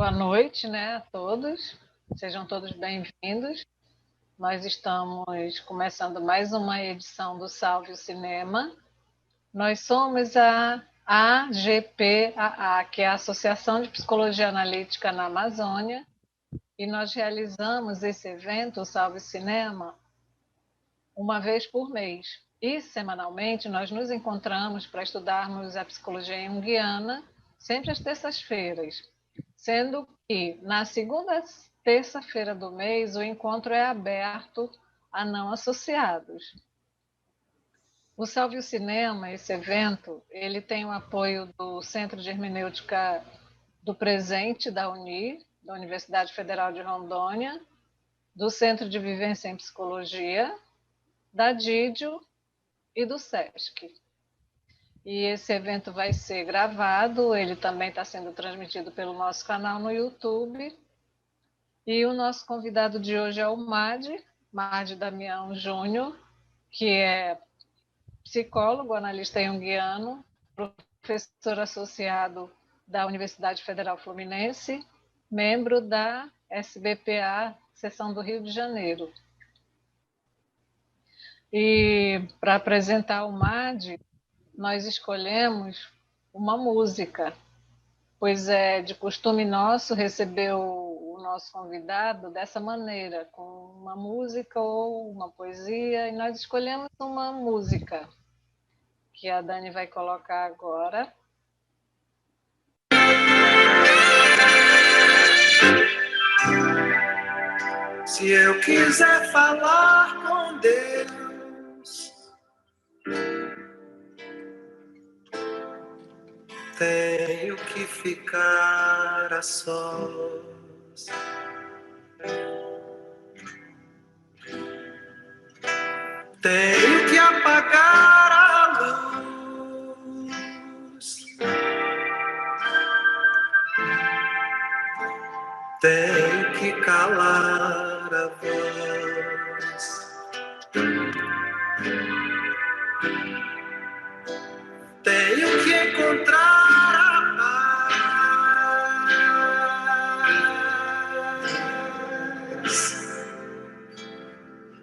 Boa noite, né, a todos. Sejam todos bem-vindos. Nós estamos começando mais uma edição do Salve o Cinema. Nós somos a AGPAA, que é a Associação de Psicologia Analítica na Amazônia, e nós realizamos esse evento, o Salve o Cinema, uma vez por mês. E, semanalmente, nós nos encontramos para estudarmos a psicologia junguiana, sempre às terças-feiras, sendo que na segunda terça-feira do mês o encontro é aberto a não associados. O Salve o Cinema, esse evento, ele tem o apoio do Centro de Hermenêutica do Presente da UNI, da Universidade Federal de Rondônia, do Centro de Vivência em Psicologia, da DIDIO e do SESC. E esse evento vai ser gravado, ele também está sendo transmitido pelo nosso canal no YouTube. E o nosso convidado de hoje é o Madi Damião Júnior, que é psicólogo, analista junguiano, professor associado da Universidade Federal Fluminense, membro da SBPA, seção do Rio de Janeiro. E para apresentar o Madi, nós escolhemos uma música, pois é de costume nosso receber o nosso convidado dessa maneira, com uma música ou uma poesia, e nós escolhemos uma música que a Dani vai colocar agora. Se eu quiser falar com Deus, tenho que ficar a sós. Tenho que apagar a luz. Tenho que calar a voz. Tenho que encontrar a paz.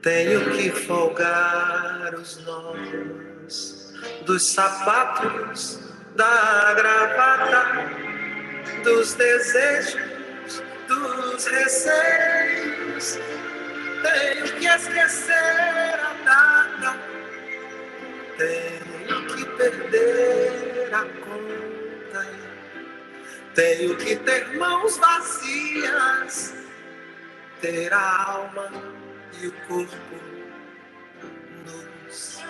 Tenho que folgar os nós dos sapatos, da gravata, dos desejos, dos receios. Tenho que esquecer a data. Tenho que perder a conta. Tenho que ter mãos vazias, ter a alma e o corpo nus.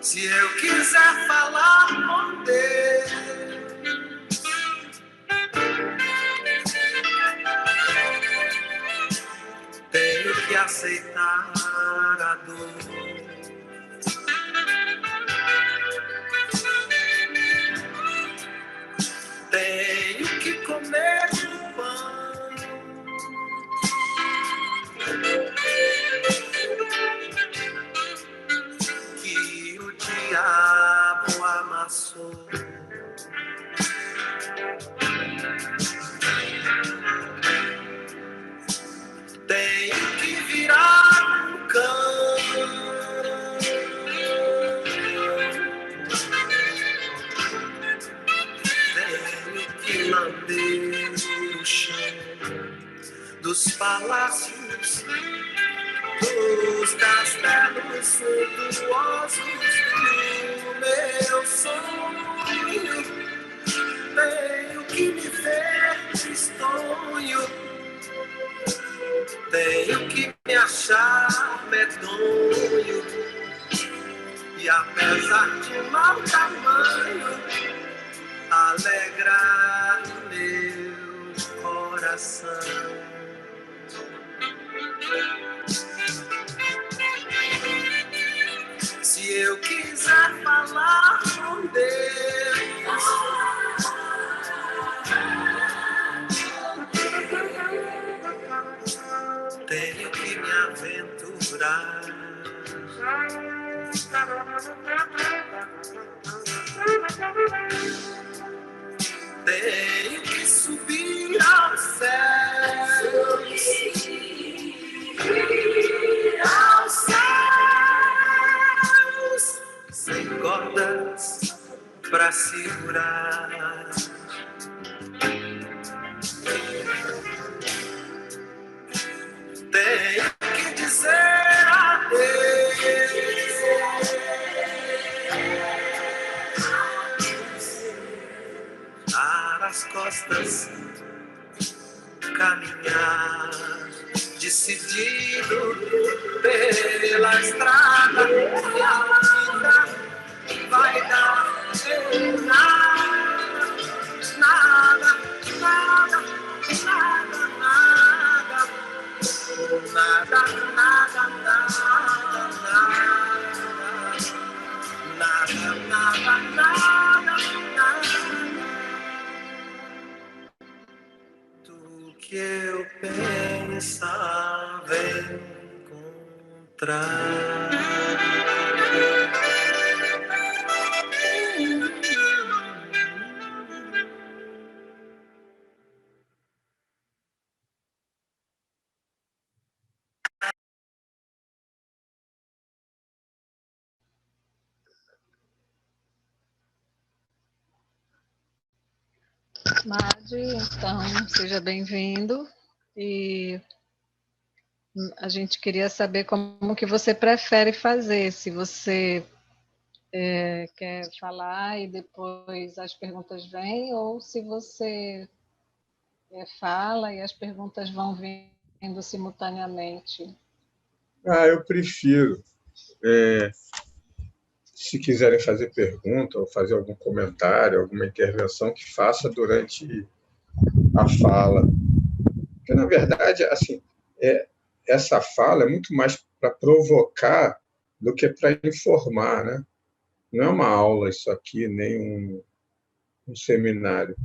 Se eu quiser falar com Deus, tenho que aceitar a dor. Tenho que comer o pão. Que o diabo amassou. Tenho que virar um cão. Tenho que lamber o chão dos palácios, dos castelos suntuosos do meu sonho. Tenho que me ver tristonho. Tenho que me achar medonho. E apesar de mau tamanho, alegrar meu coração. Se eu quiser falar com Deus, tenho que me aventurar. tenho que subir ao céu, aos céus, sem cordas pra segurar. Tenho que dizer adeus, dar as costas, caminhar decidido pela estrada que a vida vai dar. Nada, nada, nada, nada, nada, nada, nada, nada, tudo que eu pensava encontrar. Madi, então, seja bem-vindo. E a gente queria saber como que você prefere fazer, se você quer falar e depois as perguntas vêm, ou se você fala e as perguntas vão vindo simultaneamente. Eu prefiro. Se quiserem fazer pergunta ou fazer algum comentário, alguma intervenção, que faça durante a fala. Porque, na verdade, assim, essa fala é muito mais para provocar do que para informar, né? Não é uma aula isso aqui, nem um seminário.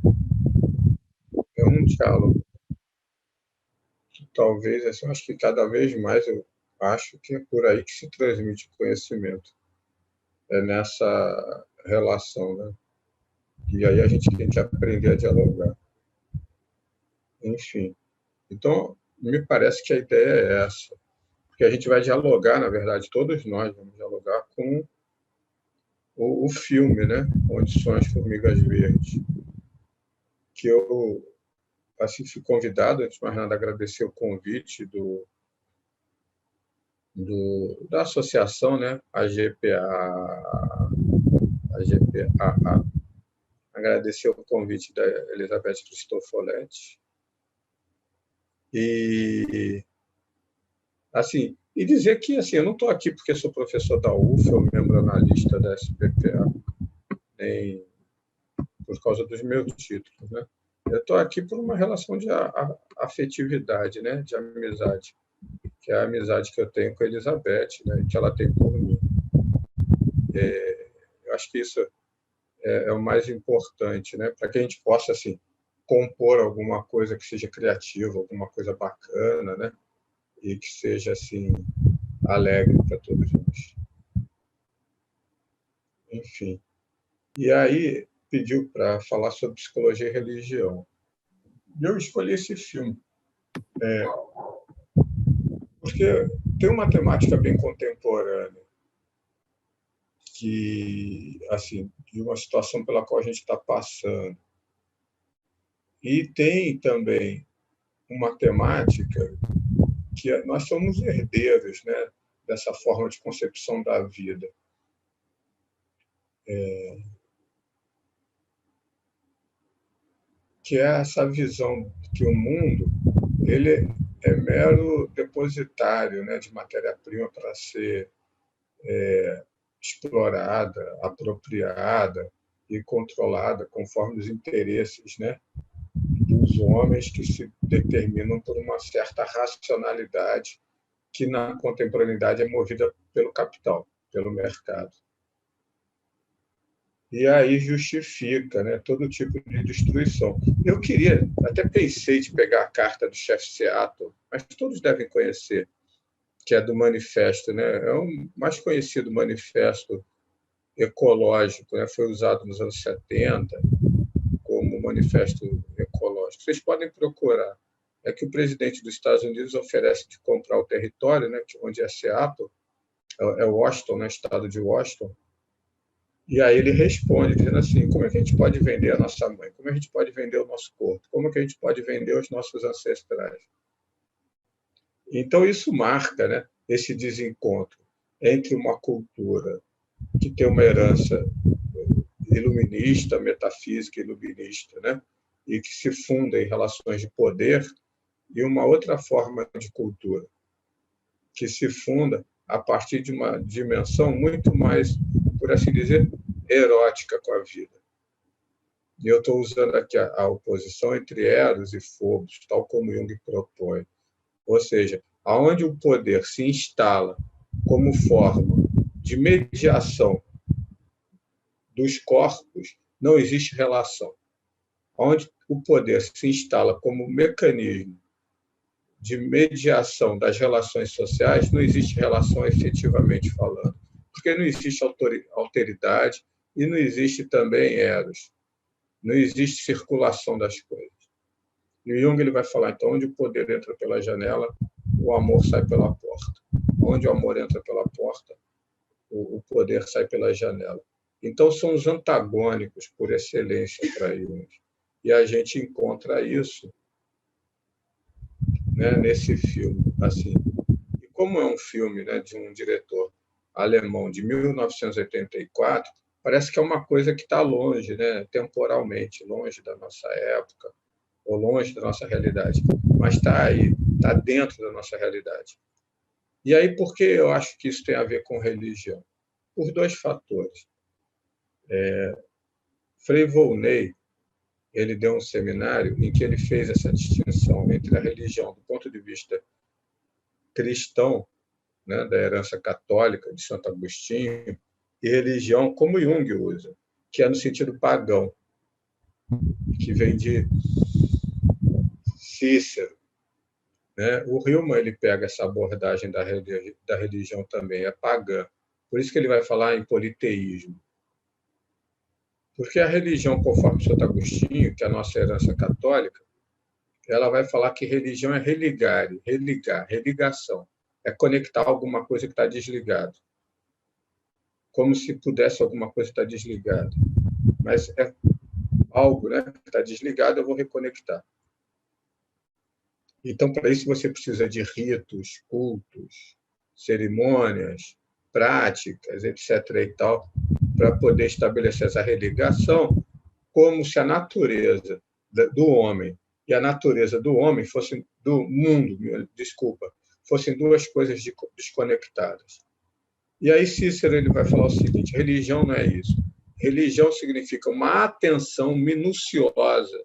É um diálogo. Talvez, assim, acho que cada vez mais eu acho que é por aí que se transmite o conhecimento. É nessa relação, né? E aí a gente tem que aprender a dialogar. Enfim. Então, me parece que a ideia é essa. Porque a gente vai dialogar, na verdade, todos nós vamos dialogar com o filme, né? Onde São as Formigas Verdes. Que eu, assim, fui convidado, antes de mais nada, agradecer o convite da associação, né? A GPA, agradecer o convite da Elizabeth Cristofoletti e assim, e dizer que assim, eu não estou aqui porque sou professor da UF ou membro analista da SBPA, nem por causa dos meus títulos, né? Eu estou aqui por uma relação de afetividade, né? De amizade, que é a amizade que eu tenho com a Elizabeth, né? Que ela tem por mim. Eu acho que isso é o mais importante, né? Para que a gente possa assim compor alguma coisa que seja criativa, alguma coisa bacana, né? E que seja assim alegre para todos nós. Enfim. E aí pediu para falar sobre psicologia e religião. E eu escolhi esse filme porque tem uma temática bem contemporânea que, assim, de uma situação pela qual a gente está passando. E tem também uma temática que nós somos herdeiros, né, dessa forma de concepção da vida. Que é essa visão que o mundo ele é mero depositário, né, de matéria-prima para ser explorada, apropriada e controlada conforme os interesses, né, dos homens que se determinam por uma certa racionalidade que na contemporaneidade é movida pelo capital, pelo mercado. E aí justifica, né, todo tipo de destruição. Eu queria, até pensei de pegar a carta do chefe Seattle, mas todos devem conhecer, que é do manifesto, né? É o mais conhecido manifesto ecológico, né? Foi usado nos anos 70 como Manifesto Ecológico. Vocês podem procurar. É que o presidente dos Estados Unidos oferece de comprar o território, né, onde é Seattle, é Washington, né, estado de Washington, e aí ele responde, dizendo assim, como é que a gente pode vender a nossa mãe? Como é que a gente pode vender o nosso corpo? Como é que a gente pode vender os nossos ancestrais? Então, isso marca, né, esse desencontro entre uma cultura que tem uma herança iluminista, metafísica iluminista, né, e que se funda em relações de poder, e uma outra forma de cultura, que se funda a partir de uma dimensão muito mais, por assim dizer, erótica com a vida. E eu estou usando aqui a oposição entre Eros e Phobos, tal como Jung propõe. Ou seja, aonde o poder se instala como forma de mediação dos corpos, não existe relação. Onde o poder se instala como mecanismo de mediação das relações sociais, não existe relação efetivamente falando, porque não existe alteridade e não existe também eros, não existe circulação das coisas. E o Jung ele vai falar, então, onde o poder entra pela janela, o amor sai pela porta. Onde o amor entra pela porta, o poder sai pela janela. Então, são os antagônicos por excelência para Jung. E a gente encontra isso, né, nesse filme. Assim. E como é um filme, né, de um diretor alemão de 1984, parece que é uma coisa que está longe, né, temporalmente, longe da nossa época, ou longe da nossa realidade. Mas está aí, está dentro da nossa realidade. E aí, por que eu acho que isso tem a ver com religião? Por dois fatores. Frei Volney, ele deu um seminário em que ele fez essa distinção entre a religião do ponto de vista cristão, né, da herança católica de Santo Agostinho, e religião como Jung usa, que é no sentido pagão, que vem de Cícero. Né? O Hillman ele pega essa abordagem da religião também, é pagã. Por isso que ele vai falar em politeísmo. Porque a religião, conforme Santo Agostinho, que é a nossa herança católica, ela vai falar que religião é religar, religação. É conectar alguma coisa que está desligada. Como se pudesse alguma coisa estar desligada. Mas é algo, né, que está desligado, eu vou reconectar. Então, para isso, você precisa de ritos, cultos, cerimônias, práticas, etc. e tal, para poder estabelecer essa religação, como se a natureza do homem e a natureza do homem fossem, do mundo, desculpa, fossem duas coisas desconectadas. E aí Cícero ele vai falar o seguinte: religião não é isso. Religião significa uma atenção minuciosa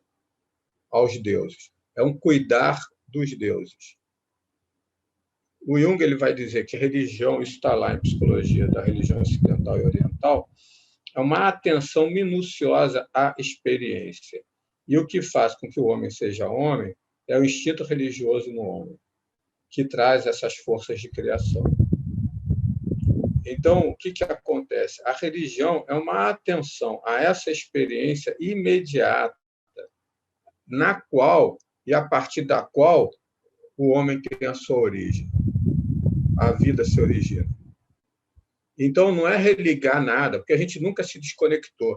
aos deuses. É um cuidar dos deuses. O Jung ele vai dizer que religião, isso está lá em Psicologia da Religião Ocidental e Oriental, é uma atenção minuciosa à experiência. E o que faz com que o homem seja homem é o instinto religioso no homem, que traz essas forças de criação. Então, o que acontece? A religião é uma atenção a essa experiência imediata, na qual e a partir da qual o homem tem a sua origem, a vida se origina. Então, não é religar nada, porque a gente nunca se desconectou.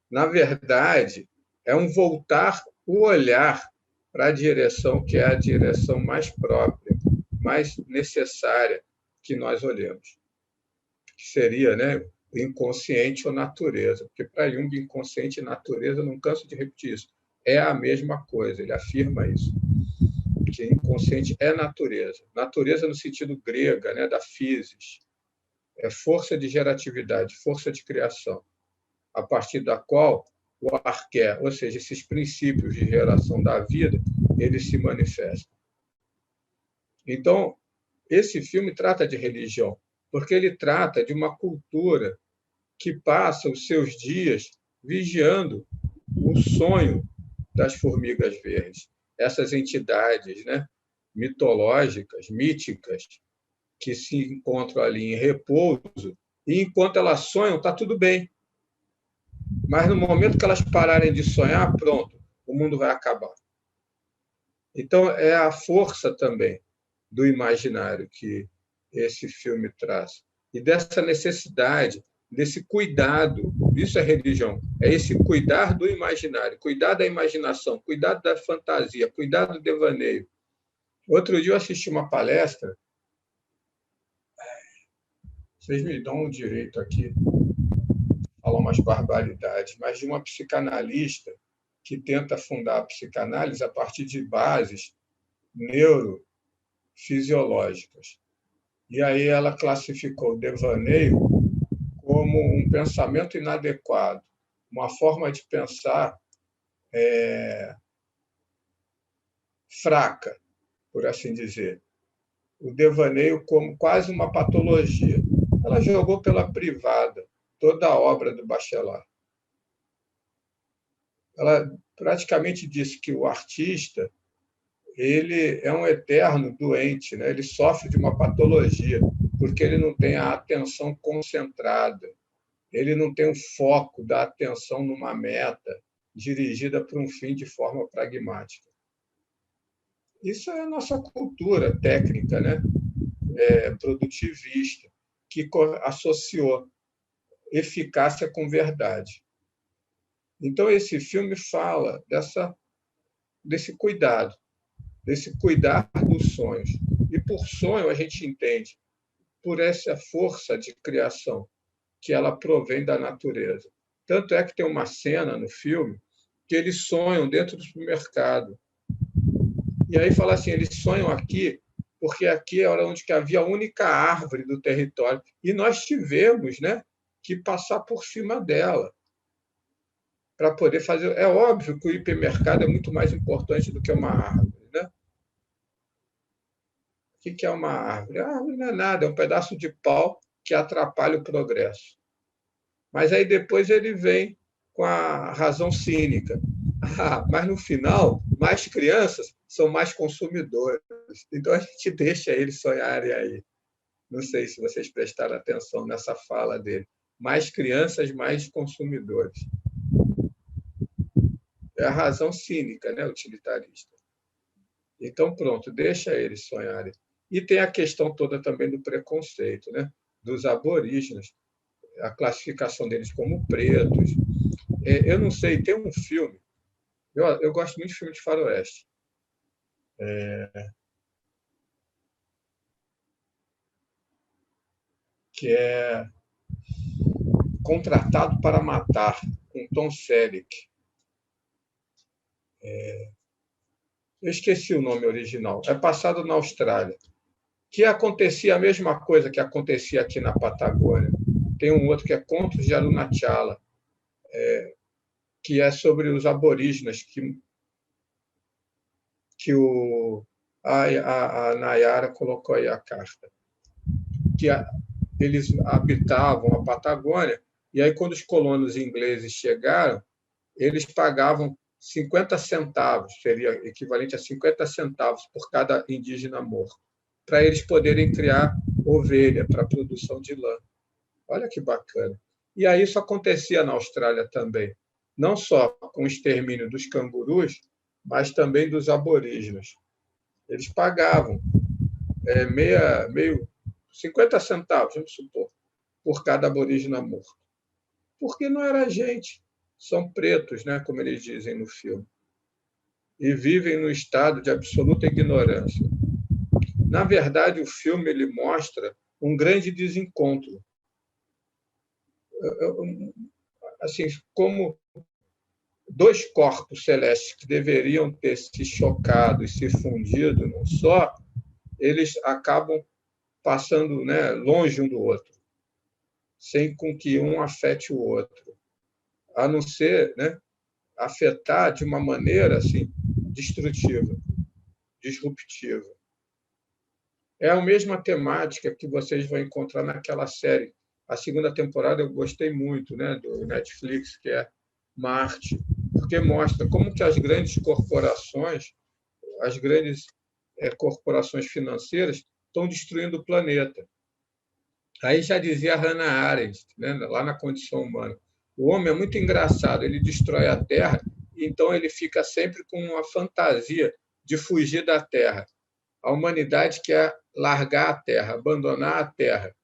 Na verdade, é um voltar o olhar para a direção que é a direção mais própria, mais necessária que nós olhemos, que seria, né, o inconsciente ou natureza, porque para Jung, inconsciente e natureza, não canso de repetir isso, é a mesma coisa, ele afirma isso, que inconsciente é natureza. Natureza no sentido grega, né, da physis, é força de geratividade, força de criação, a partir da qual o arqué, ou seja, esses princípios de geração da vida, eles se manifestam. Então, esse filme trata de religião, porque ele trata de uma cultura que passa os seus dias vigiando o sonho das formigas verdes, essas entidades, né, mitológicas, míticas, que se encontram ali em repouso, e enquanto elas sonham, está tudo bem. Mas no momento que elas pararem de sonhar, pronto, o mundo vai acabar. Então, é a força também do imaginário que esse filme traz. E dessa necessidade, desse cuidado, isso é religião, é esse cuidar do imaginário, cuidar da imaginação, cuidar da fantasia, cuidar do devaneio. Outro dia eu assisti uma palestra, vocês me dão o direito aqui, falar umas barbaridades, mas de uma psicanalista que tenta fundar a psicanálise a partir de bases neurofisiológicas. E aí ela classificou o devaneio como um pensamento inadequado, uma forma de pensar fraca, por assim dizer. O devaneio como quase uma patologia. Ela jogou pela privada toda a obra do Bachelard. Ela praticamente disse que o artista ele é um eterno doente, né? Ele sofre de uma patologia, porque ele não tem a atenção concentrada, ele não tem o foco da atenção numa meta dirigida para um fim de forma pragmática. Isso é a nossa cultura técnica, né? Produtivista, que associou eficácia com verdade. Então, esse filme fala desse cuidar dos sonhos. E por sonho a gente entende por essa força de criação que ela provém da natureza. Tanto é que tem uma cena no filme que eles sonham dentro do supermercado. E aí fala assim, eles sonham aqui porque aqui era onde que havia a única árvore do território. E nós tivemos, né, que passar por cima dela para poder fazer. É óbvio que o hipermercado é muito mais importante do que uma árvore, né? O que é uma árvore? A árvore não é nada, é um pedaço de pau que atrapalha o progresso. Mas aí depois ele vem com a razão cínica. Mas no final, mais crianças são mais consumidores. Então a gente deixa eles sonharem aí. Não sei se vocês prestaram atenção nessa fala dele. Mais crianças, mais consumidores. É a razão cínica, né, utilitarista. Então, pronto, deixa eles sonharem. E tem a questão toda também do preconceito, né, dos aborígenes, a classificação deles como pretos. Eu não sei, tem um filme, eu gosto muito de filme de faroeste, que é Contratado para Matar, com Tom Selleck. Eu esqueci o nome original. É passado na Austrália. Que acontecia a mesma coisa que acontecia aqui na Patagônia. Tem um outro que é Contos de Arunachala, que é sobre os aborígenes que a Nayara colocou aí a carta. Que eles habitavam a Patagônia, e aí, quando os colonos ingleses chegaram, eles pagavam 50 centavos, seria equivalente a 50 centavos por cada indígena morto, para eles poderem criar ovelha para a produção de lã. Olha que bacana. E aí isso acontecia na Austrália também, não só com o extermínio dos cangurus, mas também dos aborígenes. Eles pagavam meio 50 centavos, vamos supor, por cada aborígena morto. Porque não era gente, são pretos, né, como eles dizem no filme, e vivem no estado de absoluta ignorância. Na verdade, o filme ele mostra um grande desencontro. Assim, como dois corpos celestes que deveriam ter se chocado e se fundido num só, eles acabam passando, né, longe um do outro, sem com que um afete o outro, a não ser, né, afetar de uma maneira assim destrutiva, disruptiva. É a mesma temática que vocês vão encontrar naquela série. A segunda temporada eu gostei muito, né, do Netflix, que é Marte, porque mostra como que as grandes corporações financeiras estão destruindo o planeta. Aí já dizia Hannah Arendt, né, lá na Condição Humana, O homem é muito engraçado, ele destrói a Terra, então ele fica sempre com uma fantasia de fugir da Terra. A humanidade quer largar a Terra, abandonar a Terra.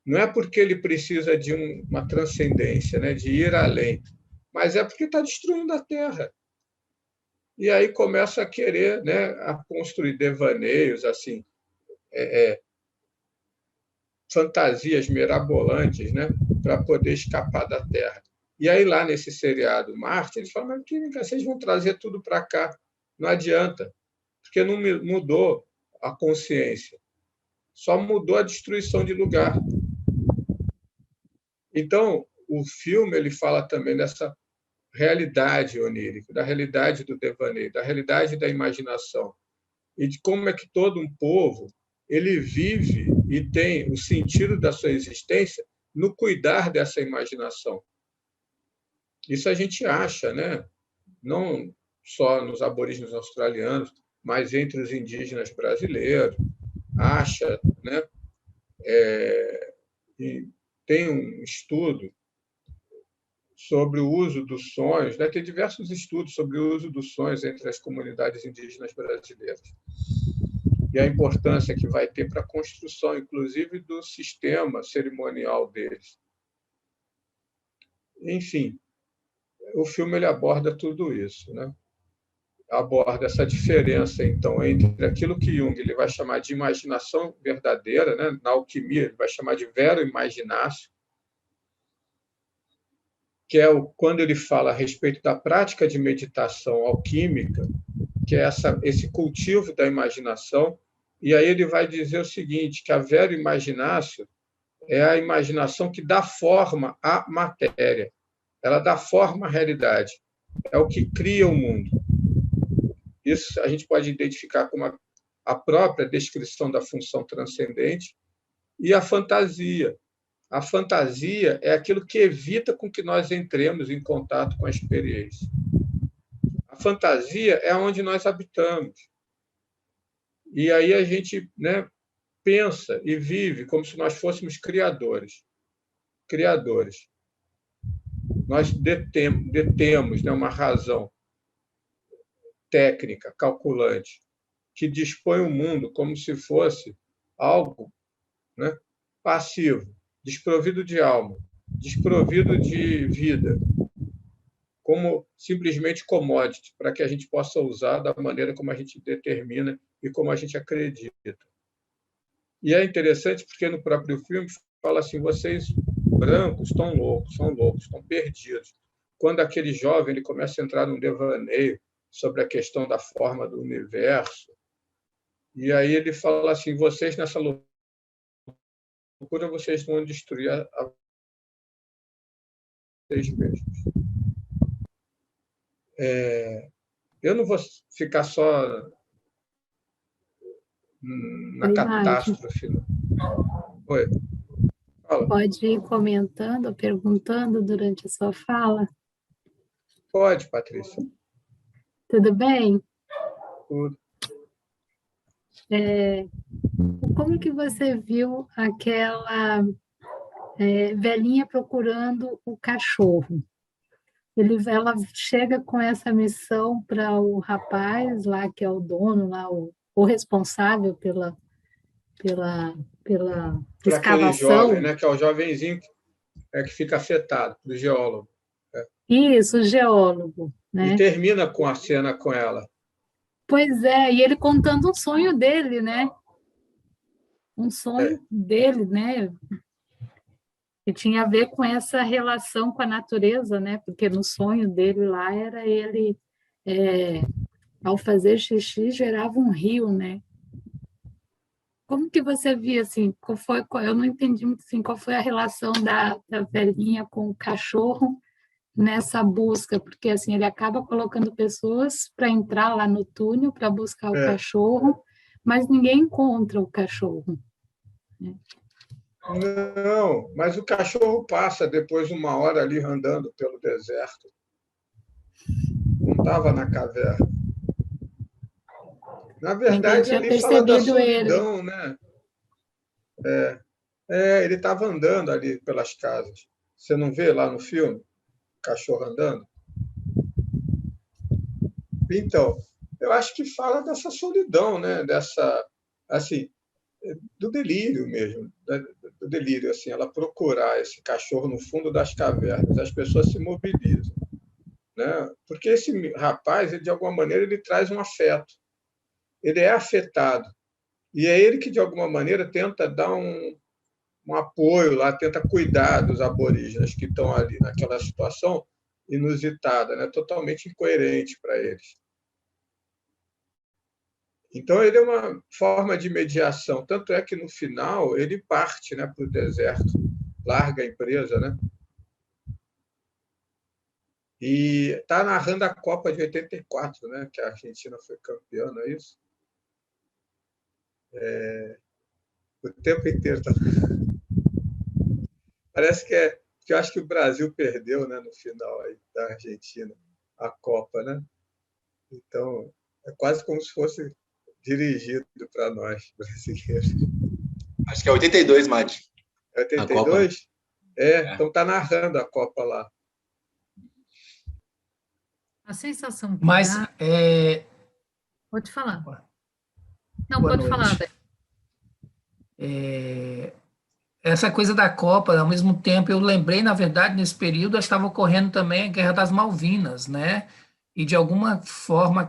Não é porque ele precisa de uma transcendência, né, de ir além, mas é porque está destruindo a Terra. E aí começa a querer, né, a construir devaneios, assim, fantasias mirabolantes, né, para poder escapar da Terra. E aí, lá nesse seriado Marte, eles falam, mas vocês vão trazer tudo para cá. Não adianta, porque não mudou a consciência. Só mudou a destruição de lugar. Então, o filme ele fala também dessa realidade onírica, da realidade do devaneio, da realidade da imaginação, e de como é que todo um povo ele vive e tem o sentido da sua existência no cuidar dessa imaginação. Isso a gente acha, né? Não só nos aborígenes australianos, mas entre os indígenas brasileiros, acha, né? E tem um estudo sobre o uso dos sonhos, né? Tem diversos estudos sobre o uso dos sonhos entre as comunidades indígenas brasileiras e a importância que vai ter para a construção, inclusive, do sistema cerimonial deles. Enfim, o filme ele aborda tudo isso, né? Aborda essa diferença, então, entre aquilo que Jung ele vai chamar de imaginação verdadeira, né? Na alquimia ele vai chamar de vero imaginácio, que é quando ele fala a respeito da prática de meditação alquímica, que é esse cultivo da imaginação, e aí ele vai dizer o seguinte, que a vero imaginácio é a imaginação que dá forma à matéria, ela dá forma à realidade, é o que cria o mundo. Isso a gente pode identificar como a própria descrição da função transcendente e a fantasia. A fantasia é aquilo que evita com que nós entremos em contato com a experiência. A fantasia é onde nós habitamos. E aí a gente, né, pensa e vive como se nós fôssemos criadores. Criadores. Nós detemos, né, uma razão técnica, calculante, que dispõe o mundo como se fosse algo, né, passivo, desprovido de alma, desprovido de vida, como simplesmente commodity, para que a gente possa usar da maneira como a gente determina e como a gente acredita. E é interessante porque no próprio filme fala assim, vocês brancos estão loucos, são loucos, estão perdidos. Quando aquele jovem ele começa a entrar num devaneio sobre a questão da forma do universo, e aí ele fala assim, vocês nessa loucura, vocês vão destruir a vocês mesmos. Eu não vou ficar só na catástrofe. Oi. Fala. Pode ir comentando, perguntando durante a sua fala? Pode, Patrícia. Tudo bem? Tudo. Como que você viu aquela velhinha procurando o cachorro? Ela chega com essa missão para o rapaz lá, que é o dono, lá, o responsável pela Para aquele escavação. jovem, né, que é o jovenzinho que fica afetado, do geólogo. Isso, o geólogo. Né? E termina com a cena com ela. Pois é, e ele contando um sonho dele, né? Um sonho dele, né? Que tinha a ver com essa relação com a natureza, né? Porque no sonho dele lá era ele, ao fazer xixi, gerava um rio, né? Como que você via, assim, eu não entendi muito, assim, qual foi a relação da velhinha com o cachorro nessa busca, porque, assim, ele acaba colocando pessoas para entrar lá no túnel para buscar o cachorro, mas ninguém encontra o cachorro. Né? Não, mas o cachorro passa depois de uma hora ali andando pelo deserto. Não estava na caverna. Na verdade, ali fala da solidão, né? Ele estava andando ali pelas casas. Você não vê lá no filme? Cachorro andando? Então, eu acho que fala dessa solidão, né? Dessa, assim, do delírio mesmo, do delírio, assim, ela procurar esse cachorro no fundo das cavernas, as pessoas se mobilizam, né? Porque esse rapaz, ele, de alguma maneira, ele traz um afeto, ele é afetado, e é ele que, de alguma maneira, tenta dar um apoio lá, tenta cuidar dos aborígenes que estão ali naquela situação inusitada, né? Totalmente incoerente para eles. Então, ele é uma forma de mediação. Tanto é que, no final, ele parte, né, para o deserto, larga a empresa, né? E está narrando a Copa de 84, né, que a Argentina foi campeã, não é isso? O tempo inteiro. Parece que eu acho que o Brasil perdeu, né, no final aí, da Argentina, a Copa, né? Então, é quase como se fosse dirigido para nós, brasileiros. Acho que é 82, Mate. É 82? Então está narrando a Copa lá. A sensação que Mas, dá... Pode falar. Não, boa pode noite. falar, Beto. Essa coisa da Copa, ao mesmo tempo, eu lembrei, na verdade, nesse período, estava ocorrendo também a Guerra das Malvinas, né? E, de alguma forma,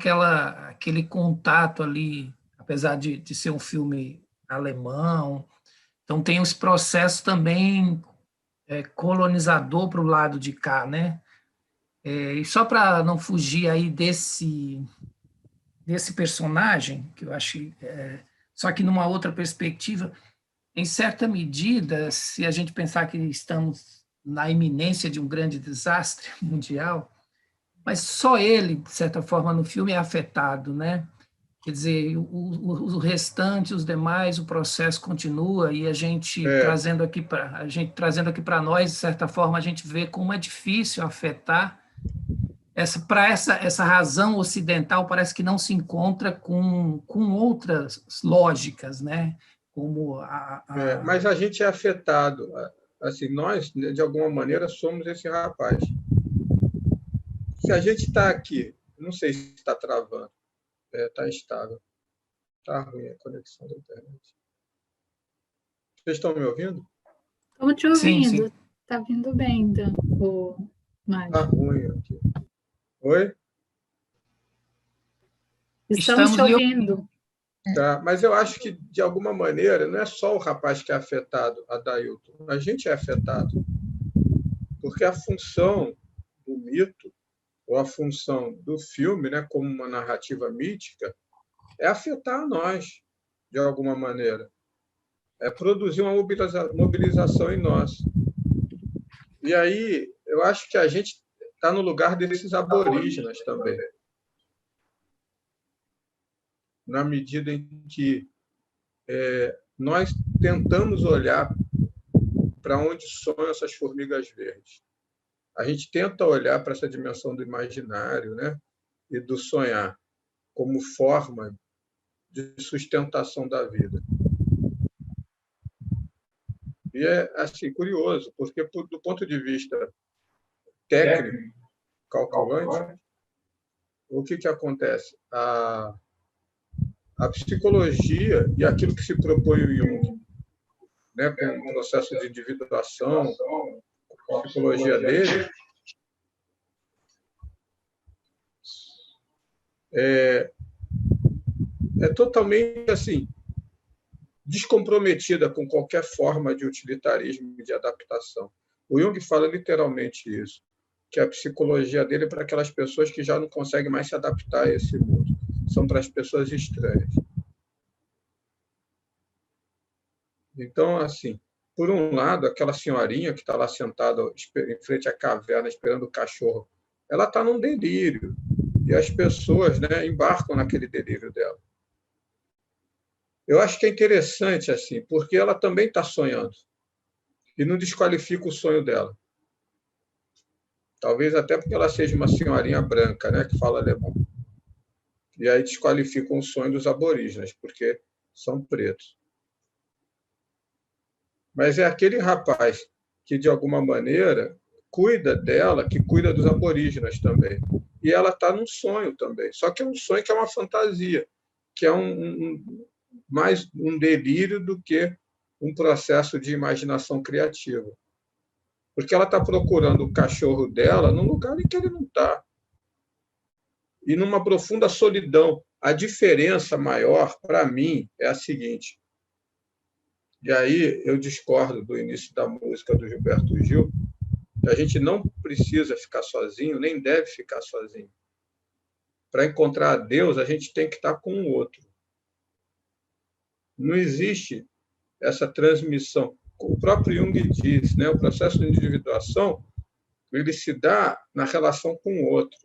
aquele contato ali, apesar de ser um filme alemão, então tem esse processo também colonizador para o lado de cá, né? E só para não fugir aí desse personagem, que eu acho, só que numa outra perspectiva, em certa medida, se a gente pensar que estamos na iminência de um grande desastre mundial, mas só ele, de certa forma, no filme é afetado, né? Quer dizer, o restante, os demais, o processo continua e a gente trazendo aqui para nós, de certa forma, a gente vê como é difícil afetar essa razão ocidental parece que não se encontra com outras lógicas, né? Como Mas a gente é afetado. Assim, nós, de alguma maneira, somos esse rapaz. Se a gente está aqui, não sei se está travando, está instável, está ruim a conexão da internet. Vocês estão me ouvindo? Estamos te ouvindo. Sim. Está vindo bem, o Mário. Está ruim aqui. Oi? Estamos te ouvindo. Tá, mas eu acho que, de alguma maneira, não é só o rapaz que é afetado, Adailton. A gente é afetado. Porque a função do mito, ou a função do filme, né, como uma narrativa mítica, é afetar a nós, de alguma maneira. É produzir uma mobilização em nós. E aí, eu acho que a gente está no lugar desses aborígenes também. Na medida em que nós tentamos olhar para onde sonham essas formigas verdes. A gente tenta olhar para essa dimensão do imaginário, né, e do sonhar como forma de sustentação da vida. E é assim, curioso, porque do ponto de vista técnico, calculante, o que acontece? A psicologia e aquilo que se propõe o Jung, né, com o processo de individuação, a psicologia dele, é totalmente assim descomprometida com qualquer forma de utilitarismo e de adaptação. O Jung fala literalmente isso, que a psicologia dele é para aquelas pessoas que já não conseguem mais se adaptar a esse mundo. São para as pessoas estranhas. Então, assim, por um lado, aquela senhorinha que está lá sentada em frente à caverna esperando o cachorro, ela está num delírio. E as pessoas, né, embarcam naquele delírio dela. Eu acho que é interessante, assim, porque ela também está sonhando. E não desqualifica o sonho dela. Talvez até porque ela seja uma senhorinha branca, né, que fala alemão. E aí desqualificam o sonho dos aborígenes, porque são pretos. Mas é aquele rapaz que, de alguma maneira, cuida dela, que cuida dos aborígenes também. E ela está num sonho também, só que é um sonho que é uma fantasia, que é mais um delírio do que um processo de imaginação criativa. Porque ela está procurando o cachorro dela num lugar em que ele não está. E numa profunda solidão. A diferença maior, para mim, é a seguinte. E aí eu discordo do início da música do Gilberto Gil, que a gente não precisa ficar sozinho, nem deve ficar sozinho. Para encontrar a Deus, a gente tem que estar com o outro. Não existe essa transmissão. O próprio Jung diz, né, o processo de individuação ele se dá na relação com o outro.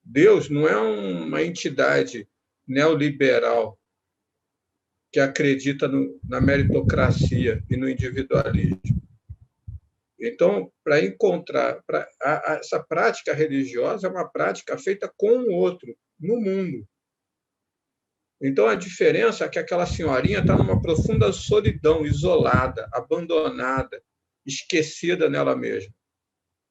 Deus não é uma entidade neoliberal que acredita na meritocracia e no individualismo. Então, para encontrar... essa prática religiosa é uma prática feita com o outro, no mundo. Então, a diferença é que aquela senhorinha está numa profunda solidão, isolada, abandonada, esquecida nela mesma.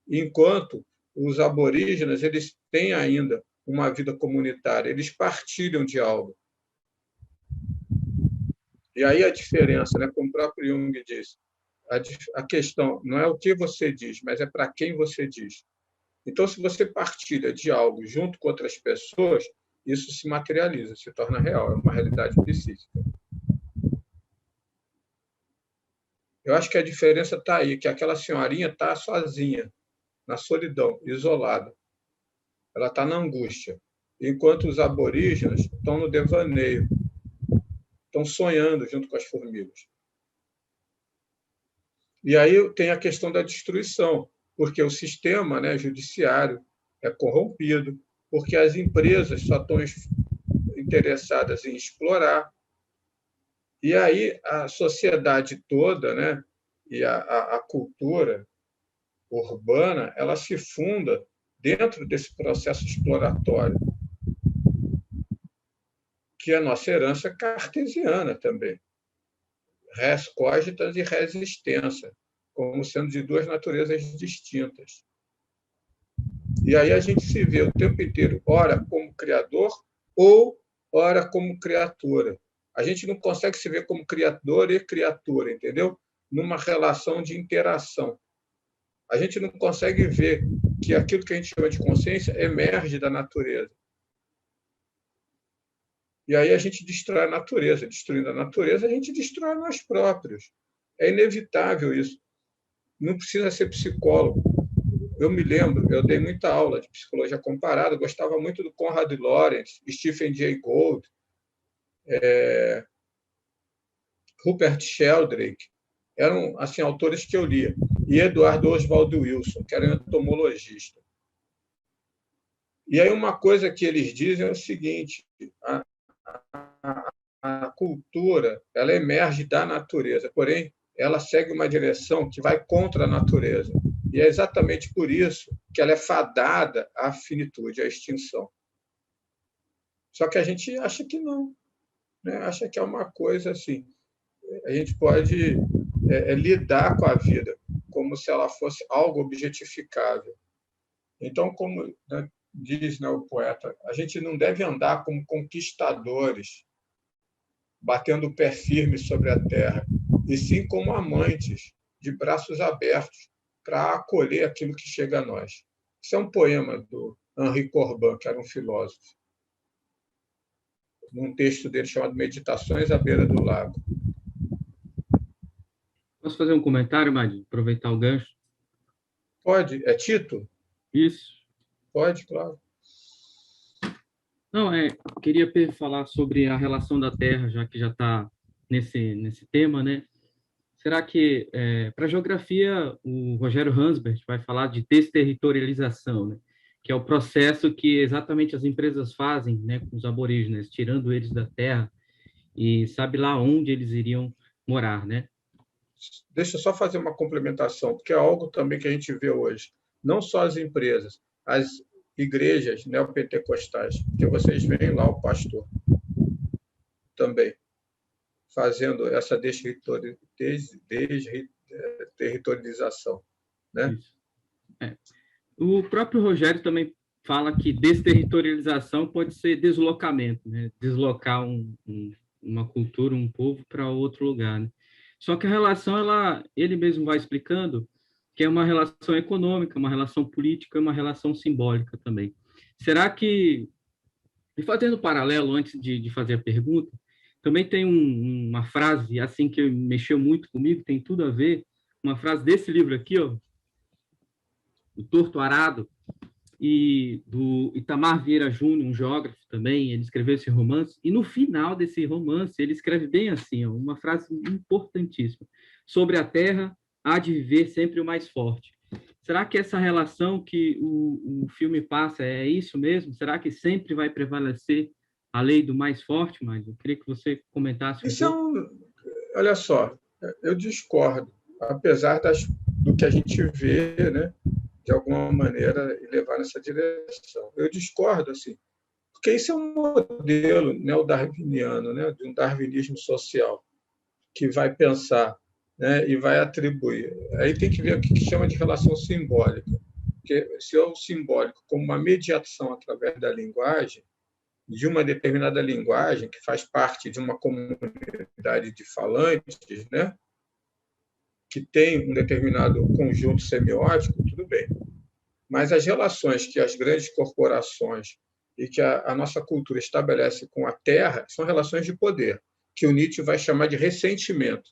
Enquanto os aborígenes eles têm ainda uma vida comunitária, eles partilham de algo. E aí a diferença, né, como o próprio Jung diz, a questão não é o que você diz, mas é para quem você diz. Então, se você partilha de algo junto com outras pessoas, isso se materializa, se torna real, é uma realidade psíquica. Eu acho que a diferença está aí, que aquela senhorinha está sozinha, na solidão, isolada. Ela está na angústia. Enquanto os aborígenes estão no devaneio, estão sonhando junto com as formigas. E aí tem a questão da destruição, porque o sistema, né, judiciário é corrompido, porque as empresas só estão interessadas em explorar. E aí a sociedade toda, né, e a cultura urbana, ela se funda dentro desse processo exploratório, que é a nossa herança cartesiana também. Res cogitas e res extensa, como sendo de duas naturezas distintas. E aí a gente se vê o tempo inteiro, ora como criador ou ora como criatura. A gente não consegue se ver como criador e criatura, entendeu? Numa relação de interação. A gente não consegue ver que aquilo que a gente chama de consciência emerge da natureza. E aí a gente destrói a natureza. Destruindo a natureza, a gente destrói nós próprios. É inevitável isso. Não precisa ser psicólogo. Eu me lembro, eu dei muita aula de psicologia comparada, gostava muito do Conrad Lorenz, Stephen Jay Gould, Rupert Sheldrake. Eram assim, autores que eu lia. E Eduardo Oswald Wilson, que era um entomologista. E aí uma coisa que eles dizem é o seguinte, a cultura ela emerge da natureza, porém, ela segue uma direção que vai contra a natureza. E é exatamente por isso que ela é fadada à finitude, à extinção. Só que a gente acha que não, né? Acha que é uma coisa assim. A gente pode lidar com a vida como se ela fosse algo objetificável. Então, como, né, diz, né, o poeta, a gente não deve andar como conquistadores, batendo o pé firme sobre a terra, e sim como amantes, de braços abertos, para acolher aquilo que chega a nós. Isso é um poema do Henri Corbin, que era um filósofo, num texto dele chamado Meditações à Beira do Lago. Posso fazer um comentário, Madi? Aproveitar o gancho? Pode? É Tito? Isso. Pode, claro. Não, queria falar sobre a relação da Terra, já que já está nesse tema, né? Será que, para a geografia, o Rogério Hansbert vai falar de desterritorialização, né? Que é o processo que exatamente as empresas fazem, né, com os aborígenes, tirando eles da Terra e sabe lá onde eles iriam morar, né? Deixa eu só fazer uma complementação, porque é algo também que a gente vê hoje. Não só as empresas, as igrejas neopentecostais, porque vocês veem lá o pastor também fazendo essa desterritorialização, né? Isso. O próprio Rogério também fala que desterritorialização pode ser deslocamento, né? Deslocar uma cultura, um povo para outro lugar, né? Só que a relação, ele mesmo vai explicando que é uma relação econômica, uma relação política, uma relação simbólica também. Será que, e fazendo paralelo antes de fazer a pergunta, também tem uma frase assim que mexeu muito comigo, tem tudo a ver, uma frase desse livro aqui, ó, O Torto Arado, e do Itamar Vieira Júnior, um geógrafo também, ele escreveu esse romance, e no final desse romance ele escreve bem assim, ó, uma frase importantíssima: sobre a terra há de viver sempre o mais forte. Será que essa relação que o filme passa é isso mesmo? Será que sempre vai prevalecer a lei do mais forte, mas eu queria que você comentasse um pouco. Olha só, eu discordo, apesar do que a gente vê, né, de alguma maneira levar nessa direção. Eu discordo, assim, porque isso é um modelo neodarwiniano, né, de um darwinismo social, que vai pensar, né, e vai atribuir. Aí tem que ver o que chama de relação simbólica, porque se é o simbólico como uma mediação através da linguagem, de uma determinada linguagem que faz parte de uma comunidade de falantes, né, que tem um determinado conjunto semiótico, tudo bem. Mas as relações que as grandes corporações e que a nossa cultura estabelece com a terra são relações de poder, que o Nietzsche vai chamar de ressentimento.